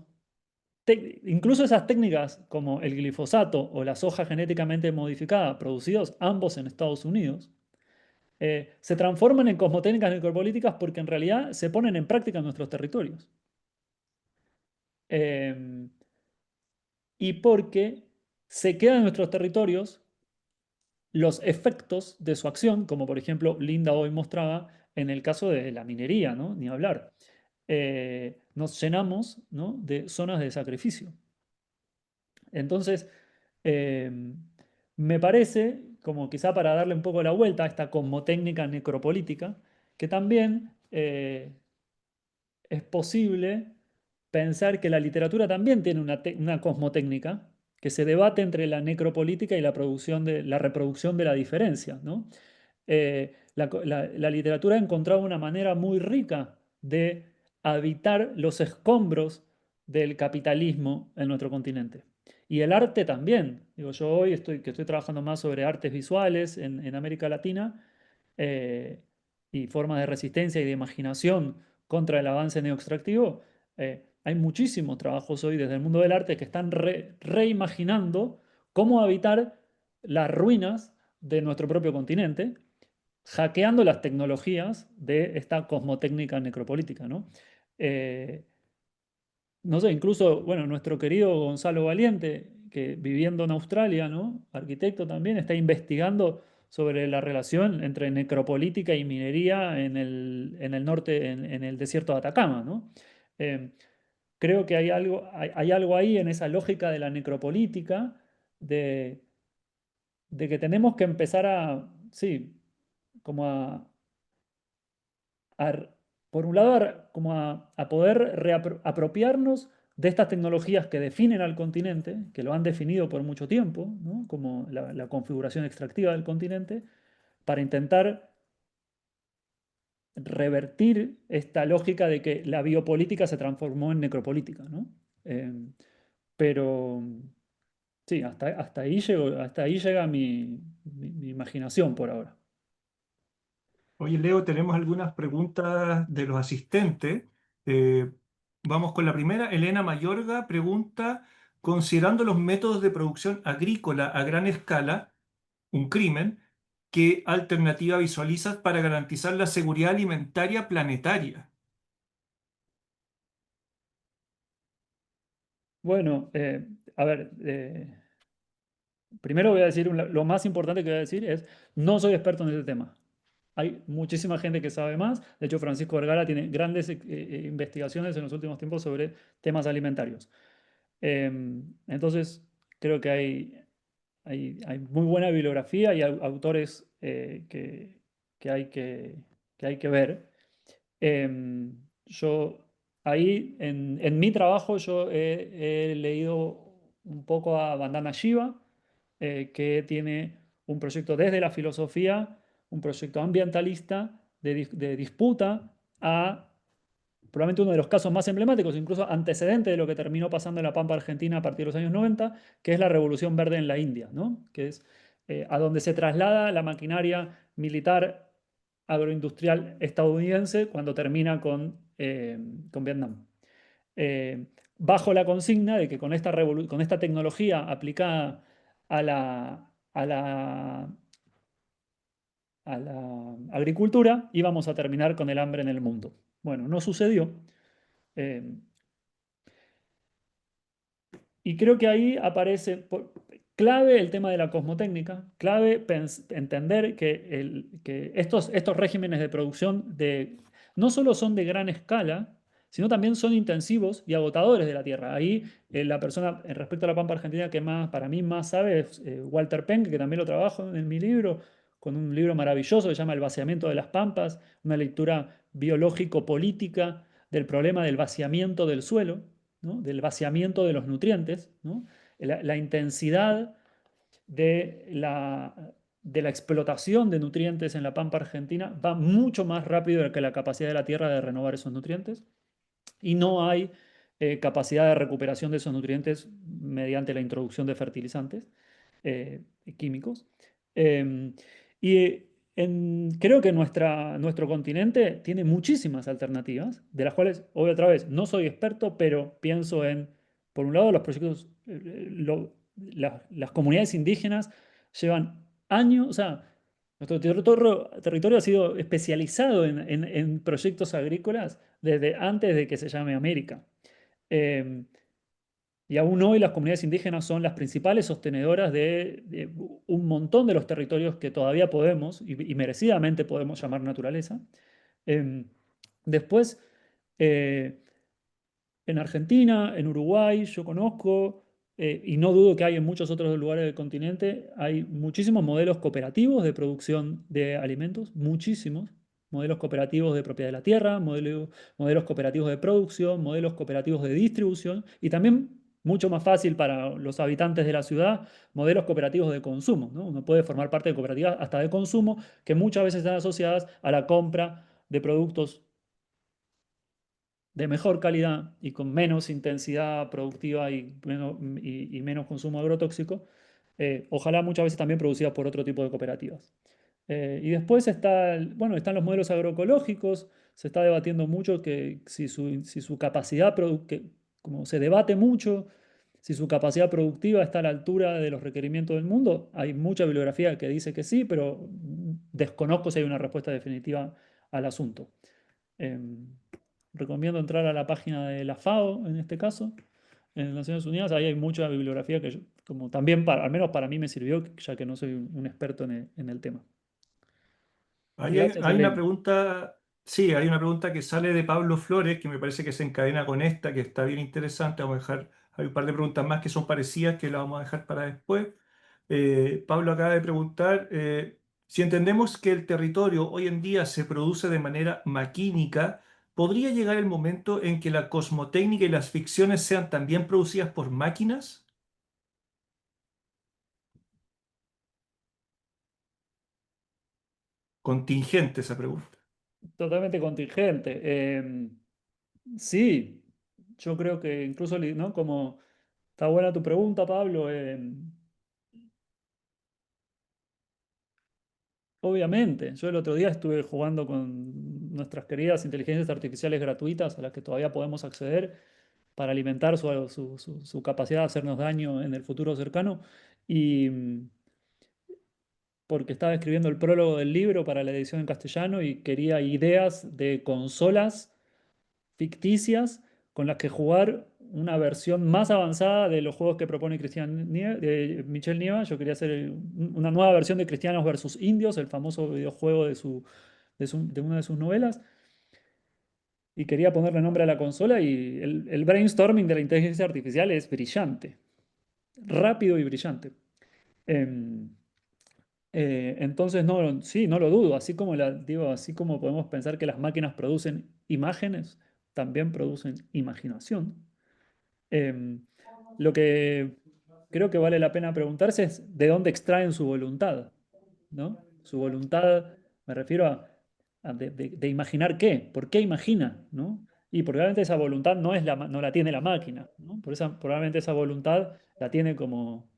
incluso esas técnicas como el glifosato o la soja genéticamente modificada, producidos ambos en Estados Unidos, se transforman en cosmotécnicas necropolíticas porque en realidad se ponen en práctica en nuestros territorios. Eh, y porque se quedan en nuestros territorios los efectos de su acción, como por ejemplo Linda hoy mostraba en el caso de la minería, ¿no? Ni hablar. Nos llenamos, ¿no?, de zonas de sacrificio. Entonces, eh, me parece, como quizá para darle un poco la vuelta a esta cosmotécnica necropolítica, que también es posible pensar que la literatura también tiene una cosmotécnica que se debate entre la necropolítica y la reproducción de la diferencia, ¿no? La literatura ha encontrado una manera muy rica de habitar los escombros del capitalismo en nuestro continente. Y el arte también. Digo, yo hoy que estoy trabajando más sobre artes visuales en América Latina, eh, y formas de resistencia y de imaginación contra el avance neoextractivo, hay muchísimos trabajos hoy desde el mundo del arte que están reimaginando cómo habitar las ruinas de nuestro propio continente, hackeando las tecnologías de esta cosmotécnica necropolítica, ¿no? Eh, no sé, incluso, bueno, nuestro querido Gonzalo Valiente, que viviendo en Australia, ¿no?, arquitecto también, está investigando sobre la relación entre necropolítica y minería en el norte, en el desierto de Atacama, ¿no? Eh, Creo que hay algo ahí en esa lógica de la necropolítica, de, de que tenemos que empezar sí, como a- por un lado, como a poder apropiarnos de estas tecnologías que definen al continente, que lo han definido por mucho tiempo, ¿no?, como la configuración extractiva del continente, para intentar revertir esta lógica de que la biopolítica se transformó en necropolítica, ¿no? Eh, pero sí, hasta ahí llega mi imaginación por ahora. Oye, Leo, tenemos algunas preguntas de los asistentes. Eh, Vamos con la primera. Elena Mayorga pregunta, considerando los métodos de producción agrícola a gran escala, un crimen, ¿qué alternativa visualizas para garantizar la seguridad alimentaria planetaria? Bueno, a ver, primero voy a decir, lo más importante que voy a decir es, no soy experto en este tema. Hay muchísima gente que sabe más. De hecho, Francisco Vergara tiene grandes investigaciones en los últimos tiempos sobre temas alimentarios. Entonces, creo que hay muy buena bibliografía y autores que hay que hay que ver. Yo ahí en mi trabajo yo he leído un poco a Vandana Shiva, que tiene un proyecto desde la filosofía, un proyecto ambientalista de disputa a probablemente uno de los casos más emblemáticos, incluso antecedente de lo que terminó pasando en la Pampa Argentina a partir de los años 90, que es la Revolución Verde en la India, ¿no?, que es a donde se traslada la maquinaria militar agroindustrial estadounidense cuando termina con Vietnam. Bajo la consigna de que con esta tecnología aplicada a la agricultura íbamos a terminar con el hambre en el mundo. Bueno, no sucedió. Eh, y creo que ahí aparece clave el tema de la cosmotécnica, clave entender que estos regímenes de producción no solo son de gran escala, sino también son intensivos y agotadores de la tierra. Ahí la persona respecto a la Pampa Argentina que más, para mí más sabe es Walter Penck, que también lo trabajo en mi libro, con un libro maravilloso que se llama El vaciamiento de las pampas, una lectura biológico-política del problema del vaciamiento del suelo, ¿no?, del vaciamiento de los nutrientes, ¿no? la intensidad de la explotación de nutrientes en la pampa argentina va mucho más rápido que la capacidad de la tierra de renovar esos nutrientes y no hay capacidad de recuperación de esos nutrientes mediante la introducción de fertilizantes químicos. Eh, y creo que nuestro continente tiene muchísimas alternativas, de las cuales, hoy otra vez, no soy experto, pero pienso en, por un lado, los proyectos, las comunidades indígenas llevan años, o sea, nuestro territorio ha sido especializado en proyectos agrícolas desde antes de que se llame América. Eh, y aún hoy las comunidades indígenas son las principales sostenedoras de un montón de los territorios que todavía podemos y merecidamente podemos llamar naturaleza. Em, Después, eh, en Argentina, en Uruguay, yo conozco, y no dudo que hay en muchos otros lugares del continente, hay muchísimos modelos cooperativos de producción de alimentos, muchísimos modelos cooperativos de propiedad de la tierra, modelos cooperativos de producción, modelos cooperativos de distribución y también, mucho más fácil para los habitantes de la ciudad, modelos cooperativos de consumo, ¿no? Uno puede formar parte de cooperativas hasta de consumo que muchas veces están asociadas a la compra de productos de mejor calidad y con menos intensidad productiva y menos consumo agrotóxico, ojalá muchas veces también producidas por otro tipo de cooperativas. Y después bueno, están los modelos agroecológicos, se está debatiendo mucho que si su capacidad, como se debate mucho, si su capacidad productiva está a la altura de los requerimientos del mundo, hay mucha bibliografía que dice que sí, pero desconozco si hay una respuesta definitiva al asunto. Em, Recomiendo entrar a la página de la FAO, en este caso, en Naciones Unidas. Ahí hay mucha bibliografía que como también, al menos para mí me sirvió, ya que no soy un experto en el tema. Ahí Gracias, hay una Elena. pregunta, sí, hay una pregunta que sale de Pablo Flores, que me parece que se encadena con esta, que está bien interesante. Vamos a dejar, hay un par de preguntas más que son parecidas, que las vamos a dejar para después. Pablo acaba de preguntar, si entendemos que el territorio hoy en día se produce de manera maquínica, ¿podría llegar el momento en que la cosmotécnica y las ficciones sean también producidas por máquinas? Contingente esa pregunta. Totalmente contingente. Sí, yo creo que incluso, ¿no? Como está buena tu pregunta, Pablo. Obviamente, yo el otro día estuve jugando con nuestras queridas inteligencias artificiales gratuitas a las que todavía podemos acceder para alimentar su capacidad de hacernos daño en el futuro cercano. Y porque estaba escribiendo el prólogo del libro para la edición en castellano y quería ideas de consolas ficticias con las que jugar una versión más avanzada de los juegos que propone Michel Nieva. Yo quería hacer una nueva versión de Cristianos versus Indios, el famoso videojuego de una de sus novelas. Y quería ponerle nombre a la consola y el brainstorming de la inteligencia artificial es brillante, rápido y brillante. Em, entonces, no, sí, no lo dudo. Así como podemos pensar que las máquinas producen imágenes, también producen imaginación. Em, lo que creo que vale la pena preguntarse es de dónde extraen su voluntad, ¿no? Su voluntad, me refiero de imaginar qué, por qué imagina, ¿no? Y probablemente esa voluntad no la tiene la máquina, ¿no? Probablemente esa voluntad la tiene como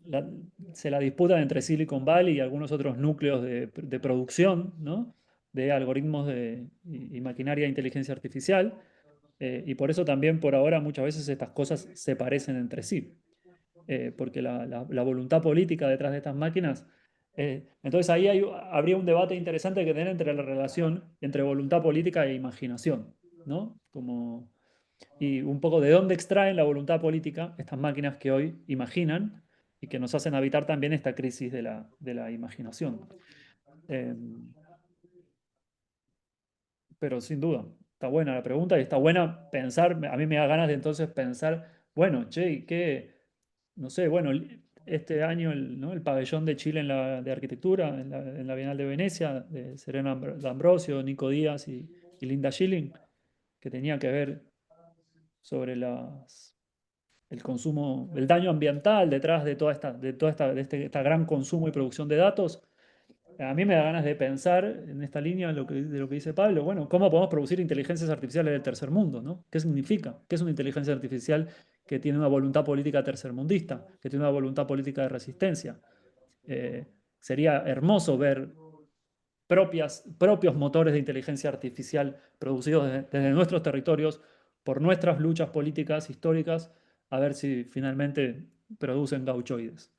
la- se la disputan entre Silicon Valley y algunos otros núcleos de producción, ¿no? De algoritmos y maquinaria de inteligencia artificial. Y por eso también por ahora muchas veces estas cosas se parecen entre sí, porque la voluntad política detrás de estas máquinas. Entonces ahí habría un debate interesante que tener entre la relación entre voluntad política e imaginación, ¿no? Y un poco de dónde extraen la voluntad política estas máquinas que hoy imaginan y que nos hacen habitar también esta crisis de la imaginación. Eh, pero sin duda, está buena la pregunta y está buena pensar, a mí me da ganas de entonces pensar, bueno, che, ¿y qué? No sé, bueno, este año ¿no? el pabellón de Chile de arquitectura en la Bienal de Venecia, de Serena D'Ambrosio, Nico Díaz y Linda Schilling, que tenía que ver sobre el consumo, el daño ambiental detrás de esta gran consumo y producción de datos, a mí me da ganas de pensar en esta línea de lo que dice Pablo, bueno, ¿cómo podemos producir inteligencias artificiales del tercer mundo, ¿no? ¿Qué significa? ¿Qué es una inteligencia artificial que tiene una voluntad política tercermundista, que tiene una voluntad política de resistencia? Eh, Sería hermoso ver propios motores de inteligencia artificial producidos desde nuestros territorios por nuestras luchas políticas históricas, a ver si finalmente producen gauchoides.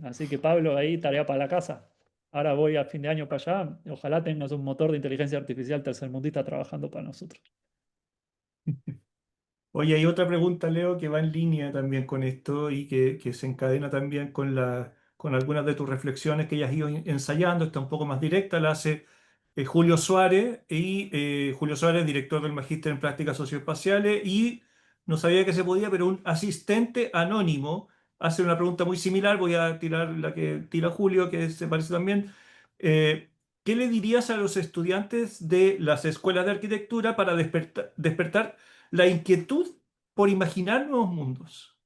Así que Pablo, ahí tarea para la casa. Ahora voy a fin de año para allá. Ojalá tengas un motor de inteligencia artificial tercermundista trabajando para nosotros. Oye, hay otra pregunta, Leo, que va en línea también con esto y que se encadena también con algunas de tus reflexiones que ya has ido ensayando. Está un poco más directa, la hace Julio Suárez, y Julio Suárez, director del Magíster en Prácticas Socioespaciales, y no sabía que se podía, pero un asistente anónimo hace una pregunta muy similar. Voy a tirar la que tira Julio, que se parece también. Eh, ¿Qué le dirías a los estudiantes de las escuelas de arquitectura para despertar la inquietud por imaginar nuevos mundos?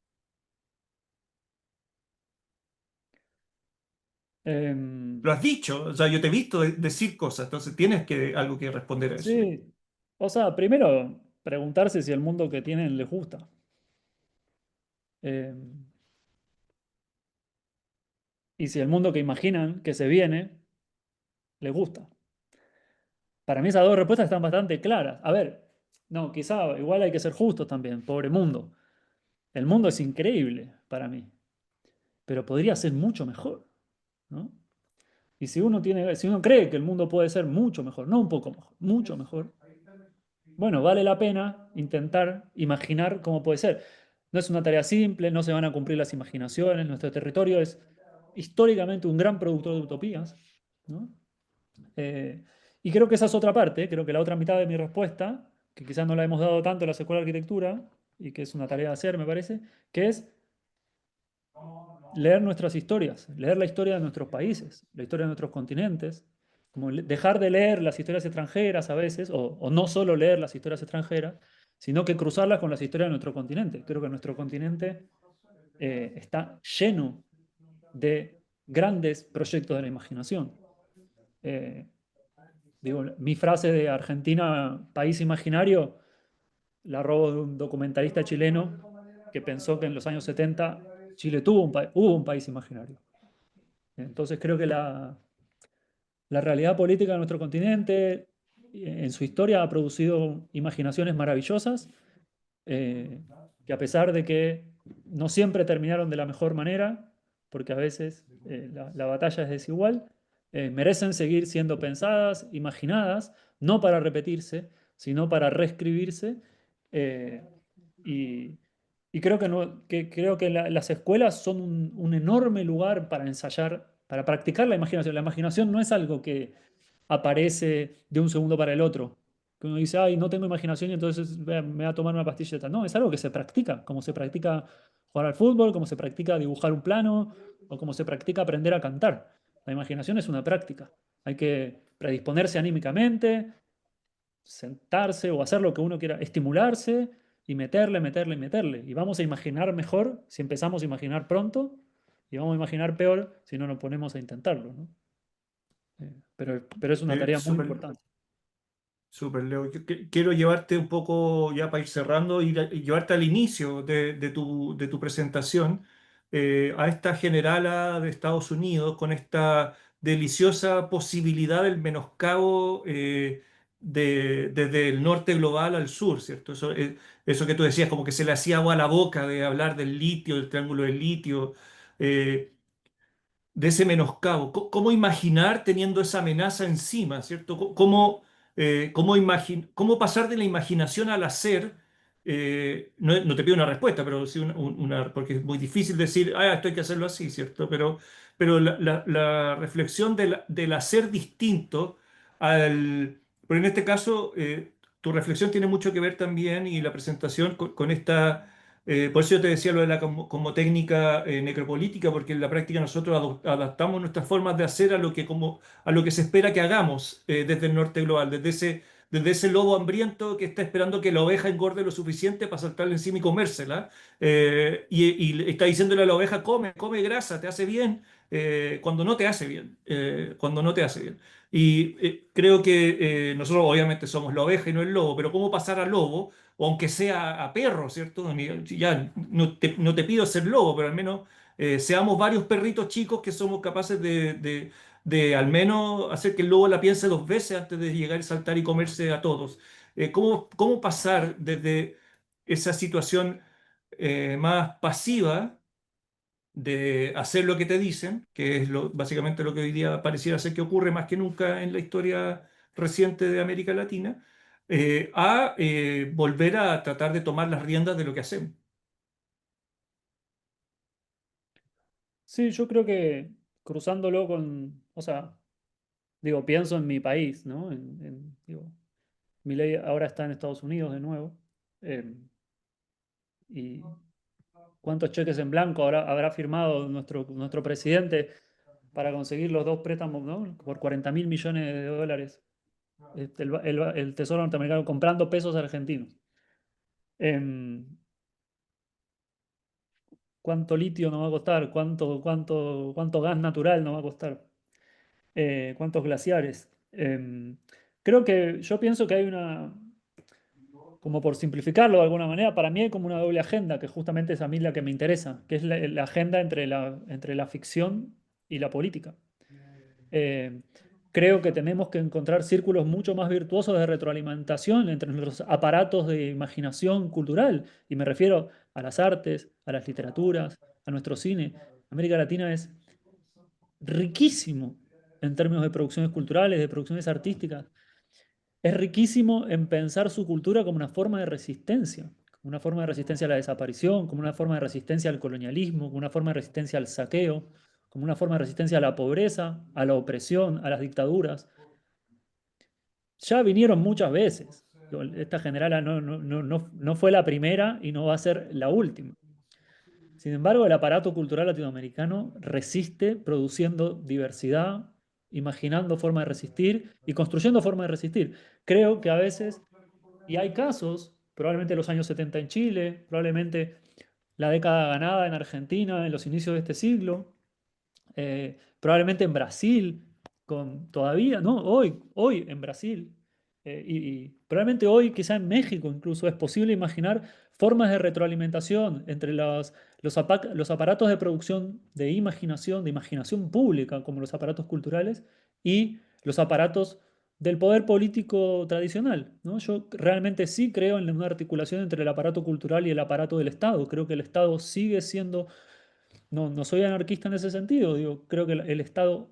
Em, Lo has dicho, o sea, yo te he visto decir cosas, entonces tienes algo que responder a eso. sí, o sea, primero preguntarse si el mundo que tienen les gusta. Em, y si el mundo que imaginan que se viene les gusta. Para mí esas dos respuestas están bastante claras. A ver, no, quizá igual hay que ser justos también, pobre mundo. El mundo es increíble para mí, pero podría ser mucho mejor, ¿no? Y si uno cree que el mundo puede ser mucho mejor, no un poco mejor, mucho mejor, bueno, vale la pena intentar imaginar cómo puede ser. No es una tarea simple, no se van a cumplir las imaginaciones. Nuestro territorio es históricamente un gran productor de utopías, ¿no? Eh, y creo que esa es otra parte, creo que la otra mitad de mi respuesta, que quizás no la hemos dado tanto en la Escuela de Arquitectura, y que es una tarea de hacer, me parece, que es leer nuestras historias, leer la historia de nuestros países, la historia de nuestros continentes, como dejar de leer las historias extranjeras a veces, o no solo leer las historias extranjeras, sino que cruzarlas con las historias de nuestro continente. Creo que nuestro continente está lleno de grandes proyectos de la imaginación. Eh, Digo, mi frase de Argentina, país imaginario, la robo de un documentalista chileno que pensó que en los años 70 Chile hubo un país imaginario. Entonces creo que la realidad política de nuestro continente en su historia ha producido imaginaciones maravillosas, eh, que a pesar de que no siempre terminaron de la mejor manera, porque a veces la batalla es desigual, merecen seguir siendo pensadas, imaginadas, no para repetirse, sino para reescribirse. eh, y, y creo que, creo que las escuelas son un enorme lugar para ensayar, para practicar la imaginación. La imaginación no es algo que aparece de un segundo para el otro. Que uno dice, ay, no tengo imaginación y entonces me voy a tomar una pastilleta. No, es algo que se practica, como se practica jugar al fútbol, como se practica dibujar un plano o como se practica aprender a cantar. La imaginación es una práctica. Hay que predisponerse anímicamente, sentarse o hacer lo que uno quiera, estimularse y meterle, meterle, meterle. Y vamos a imaginar mejor si empezamos a imaginar pronto y vamos a imaginar peor si no nos ponemos a intentarlo, ¿no? Pero es una tarea muy Súper, importante. súper, Leo. Yo quiero llevarte un poco, ya para ir cerrando, y llevarte al inicio de tu presentación, a esta generala de Estados Unidos, con esta deliciosa posibilidad del menoscabo, desde el norte global al sur, ¿cierto? Eso que tú decías, como que se le hacía agua a la boca de hablar del litio, del triángulo del litio. eh, de ese menoscabo. ¿Cómo imaginar teniendo esa amenaza encima, ¿cierto? ¿Cómo pasar de la imaginación al hacer? No te pido una respuesta, pero sí porque es muy difícil decir, ah, esto hay que hacerlo así, ¿cierto? Pero la reflexión del hacer distinto al... Pero en este caso, tu reflexión tiene mucho que ver también, y la presentación, con esta... Por eso yo te decía lo de la como técnica necropolítica, porque en la práctica nosotros adaptamos nuestras formas de hacer a lo que se espera que hagamos, desde el norte global, desde ese lobo hambriento que está esperando que la oveja engorde lo suficiente para saltarle encima y comérsela, y le está diciéndole a la oveja, come, come grasa, te hace bien, cuando no te hace bien, cuando no te hace bien. Y creo que nosotros obviamente somos la oveja y no el lobo, pero ¿cómo pasar al lobo? O aunque sea a perro, ¿cierto? Ya no te pido ser lobo, pero al menos seamos varios perritos chicos que somos capaces de al menos hacer que el lobo la piense dos veces antes de llegar y saltar y comerse a todos. ¿Cómo pasar desde esa situación más pasiva de hacer lo que te dicen, que es básicamente lo que hoy día pareciera ser que ocurre más que nunca en la historia reciente de América Latina, a volver a tratar de tomar las riendas de lo que hacemos? Sí, yo creo que cruzándolo con, o sea, digo, pienso en mi país, ¿no? Digo, Milei ahora está en Estados Unidos de nuevo. eh, y cuántos cheques en blanco habrá firmado nuestro presidente para conseguir los dos préstamos, ¿no? Por 40.000 millones de dólares. El Tesoro norteamericano comprando pesos argentinos. Em, ¿Cuánto litio nos va a costar? ¿Cuánto gas natural nos va a costar? ¿Cuántos glaciares? Creo que yo pienso que hay una, como por simplificarlo de alguna manera, para mí hay como una doble agenda, que justamente es a mí la que me interesa, que es la agenda entre la ficción y la política. Eh, Creo que tenemos que encontrar círculos mucho más virtuosos de retroalimentación entre nuestros aparatos de imaginación cultural, y me refiero a las artes, a las literaturas, a nuestro cine. América Latina es riquísimo en términos de producciones culturales, de producciones artísticas. Es riquísimo en pensar su cultura como una forma de resistencia, como una forma de resistencia a la desaparición, como una forma de resistencia al colonialismo, como una forma de resistencia al saqueo, como una forma de resistencia a la pobreza, a la opresión, a las dictaduras. Ya vinieron muchas veces. Esta generala no fue la primera y no va a ser la última. Sin embargo, el aparato cultural latinoamericano resiste produciendo diversidad, imaginando formas de resistir y construyendo formas de resistir. Creo que a veces, y hay casos, probablemente los años 70 en Chile, probablemente la década ganada en Argentina en los inicios de este siglo, probablemente en Brasil, todavía, ¿no? Hoy en Brasil, y probablemente hoy, quizá en México incluso, es posible imaginar formas de retroalimentación entre los aparatos de producción de imaginación pública, como los aparatos culturales, y los aparatos del poder político tradicional, ¿no? Yo realmente sí creo en una articulación entre el aparato cultural y el aparato del Estado. Creo que el Estado sigue siendo, no soy anarquista en ese sentido, digo, creo que el Estado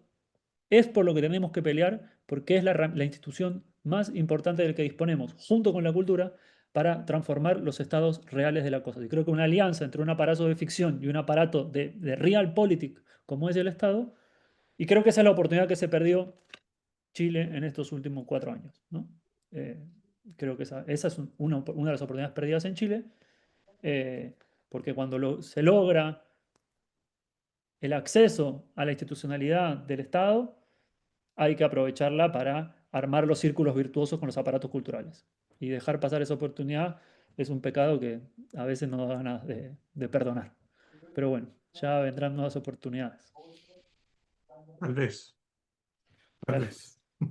es por lo que tenemos que pelear, porque es la institución más importante del que disponemos, junto con la cultura, para transformar los estados reales de la cosa. Y creo que una alianza entre un aparato de ficción y un aparato de realpolitik, como es el Estado, y creo que esa es la oportunidad que se perdió Chile en estos últimos 4 años, ¿no? Eh, Creo que esa es una de las oportunidades perdidas en Chile, eh, porque cuando se logra el acceso a la institucionalidad del Estado, hay que aprovecharla para armar los círculos virtuosos con los aparatos culturales. Y dejar pasar esa oportunidad es un pecado que a veces no da ganas de perdonar. Pero bueno, ya vendrán nuevas oportunidades. Tal vez, tal Tal vez. vez.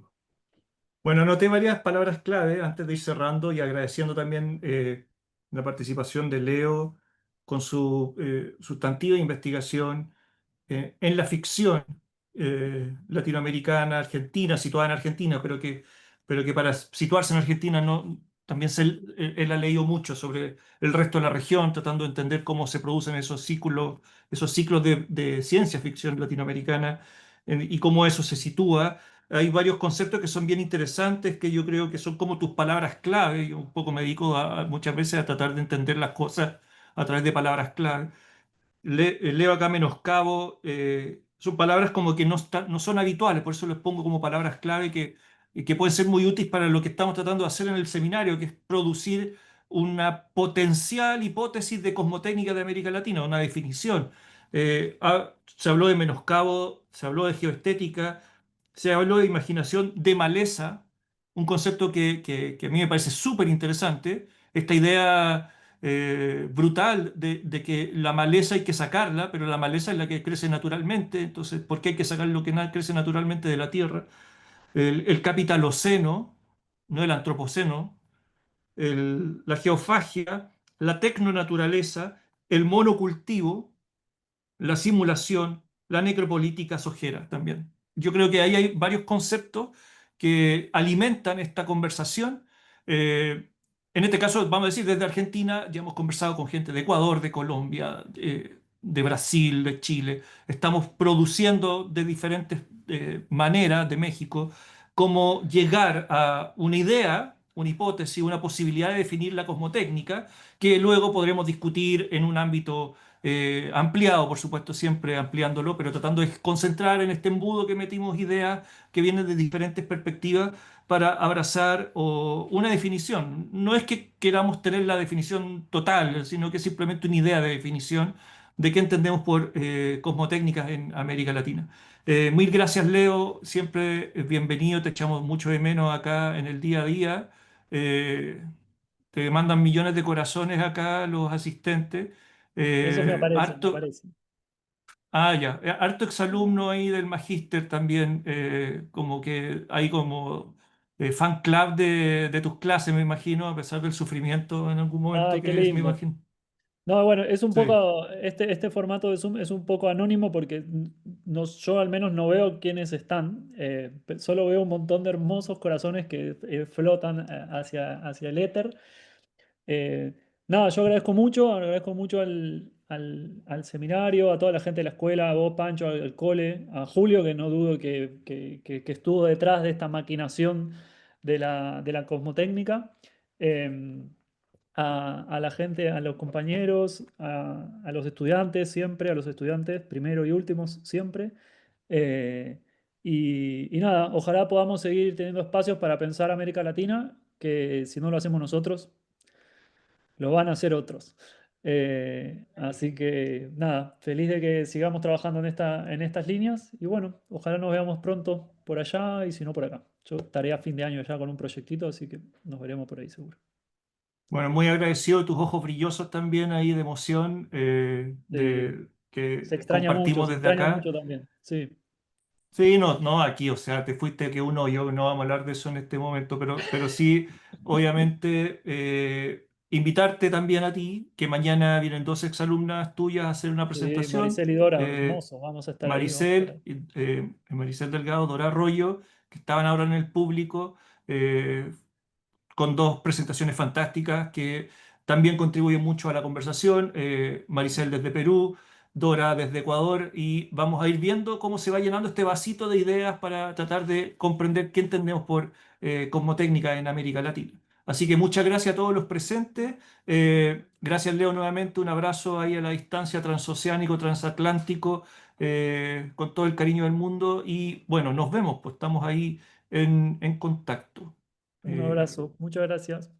Bueno, anoté varias palabras clave antes de ir cerrando y agradeciendo también la participación de Leo con su sustantiva investigación en la ficción latinoamericana, argentina, situada en Argentina, pero que para situarse en Argentina también él ha leído mucho sobre el resto de la región, tratando de entender cómo se producen esos ciclos de ciencia ficción latinoamericana y cómo eso se sitúa. Hay varios conceptos que son bien interesantes, que yo creo que son como tus palabras clave. Yo un poco me dedico muchas veces a tratar de entender las cosas a través de palabras clave. Leo acá menoscabo, son palabras como que no son habituales, por eso les pongo como palabras clave que pueden ser muy útiles para lo que estamos tratando de hacer en el seminario, que es producir una potencial hipótesis de cosmotécnica de América Latina, una definición. Se habló de menoscabo, se habló de geoestética, se habló de imaginación de maleza, un concepto que a mí me parece súper interesante, esta idea brutal de que la maleza hay que sacarla, pero la maleza es la que crece naturalmente, entonces, ¿por qué hay que sacar lo que crece naturalmente de la tierra? El capitaloceno, no el antropoceno, la geofagia, la tecnonaturaleza, el monocultivo, la simulación, la necropolítica sojera también. Yo creo que ahí hay varios conceptos que alimentan esta conversación. Eh, en este caso, vamos a decir, desde Argentina ya hemos conversado con gente de Ecuador, de Colombia, de Brasil, de Chile. Estamos produciendo de diferentes maneras de México cómo llegar a una idea, una hipótesis, una posibilidad de definir la cosmotécnica que luego podremos discutir en un ámbito ampliado, por supuesto, siempre ampliándolo, pero tratando de concentrar en este embudo que metimos ideas que vienen de diferentes perspectivas para abrazar una definición. No es que queramos tener la definición total, sino que es simplemente una idea de definición de qué entendemos por cosmotécnicas en América Latina. Mil gracias, Leo. Siempre bienvenido. Te echamos mucho de menos acá en el día a día. Eh, Te mandan millones de corazones acá los asistentes. Eso me aparece, me Harto, aparece. ya, harto exalumno ahí del magíster también, como que hay como fan club de tus clases, me imagino, a pesar del sufrimiento en algún momento Ay, qué que es, me lindo. imagino. No, bueno, es un Sí. poco, este formato de Zoom es un poco anónimo porque no, yo al menos no veo quiénes están, solo veo un montón de hermosos corazones que flotan hacia el éter. Eh, Nada, yo agradezco mucho al seminario, a toda la gente de la escuela, a vos, Pancho, al cole, a Julio, que no dudo que estuvo detrás de esta maquinación de la cosmotécnica. Em, a la gente, a los compañeros, a los estudiantes siempre, a los estudiantes primero y últimos siempre. Eh, y nada, ojalá podamos seguir teniendo espacios para pensar América Latina, que si no lo hacemos nosotros, lo van a hacer otros. Así que nada, feliz de que sigamos trabajando en estas líneas y bueno, ojalá nos veamos pronto por allá y si no por acá. Yo estaré a fin de año ya con un proyectito, así que nos veremos por ahí seguro. Bueno, muy agradecido de tus ojos brillosos también ahí de emoción Sí. que compartimos Se desde extraña acá. mucho también. Sí, Sí, no, no, aquí, o sea, te fuiste que uno, yo no vamos a hablar de eso en este momento, pero sí, obviamente, invitarte también a ti, que mañana vienen dos exalumnas tuyas a hacer una sí, presentación, Maricel y Dora, eh, hermoso, vamos a estar ahí, vamos a estar Maricel, ahí. Maricel Delgado, Dora Arroyo, que estaban ahora en el público. Con dos presentaciones fantásticas que también contribuyen mucho a la conversación. Maricel desde Perú, Dora desde Ecuador, y vamos a ir viendo cómo se va llenando este vasito de ideas para tratar de comprender qué entendemos por cosmotécnica en América Latina. Así que muchas gracias a todos los presentes. Gracias, Leo, nuevamente. Un abrazo ahí a la distancia transoceánico, transatlántico, con todo el cariño del mundo. Y bueno, nos vemos, pues estamos ahí en contacto. Un Eh, abrazo, muchas gracias.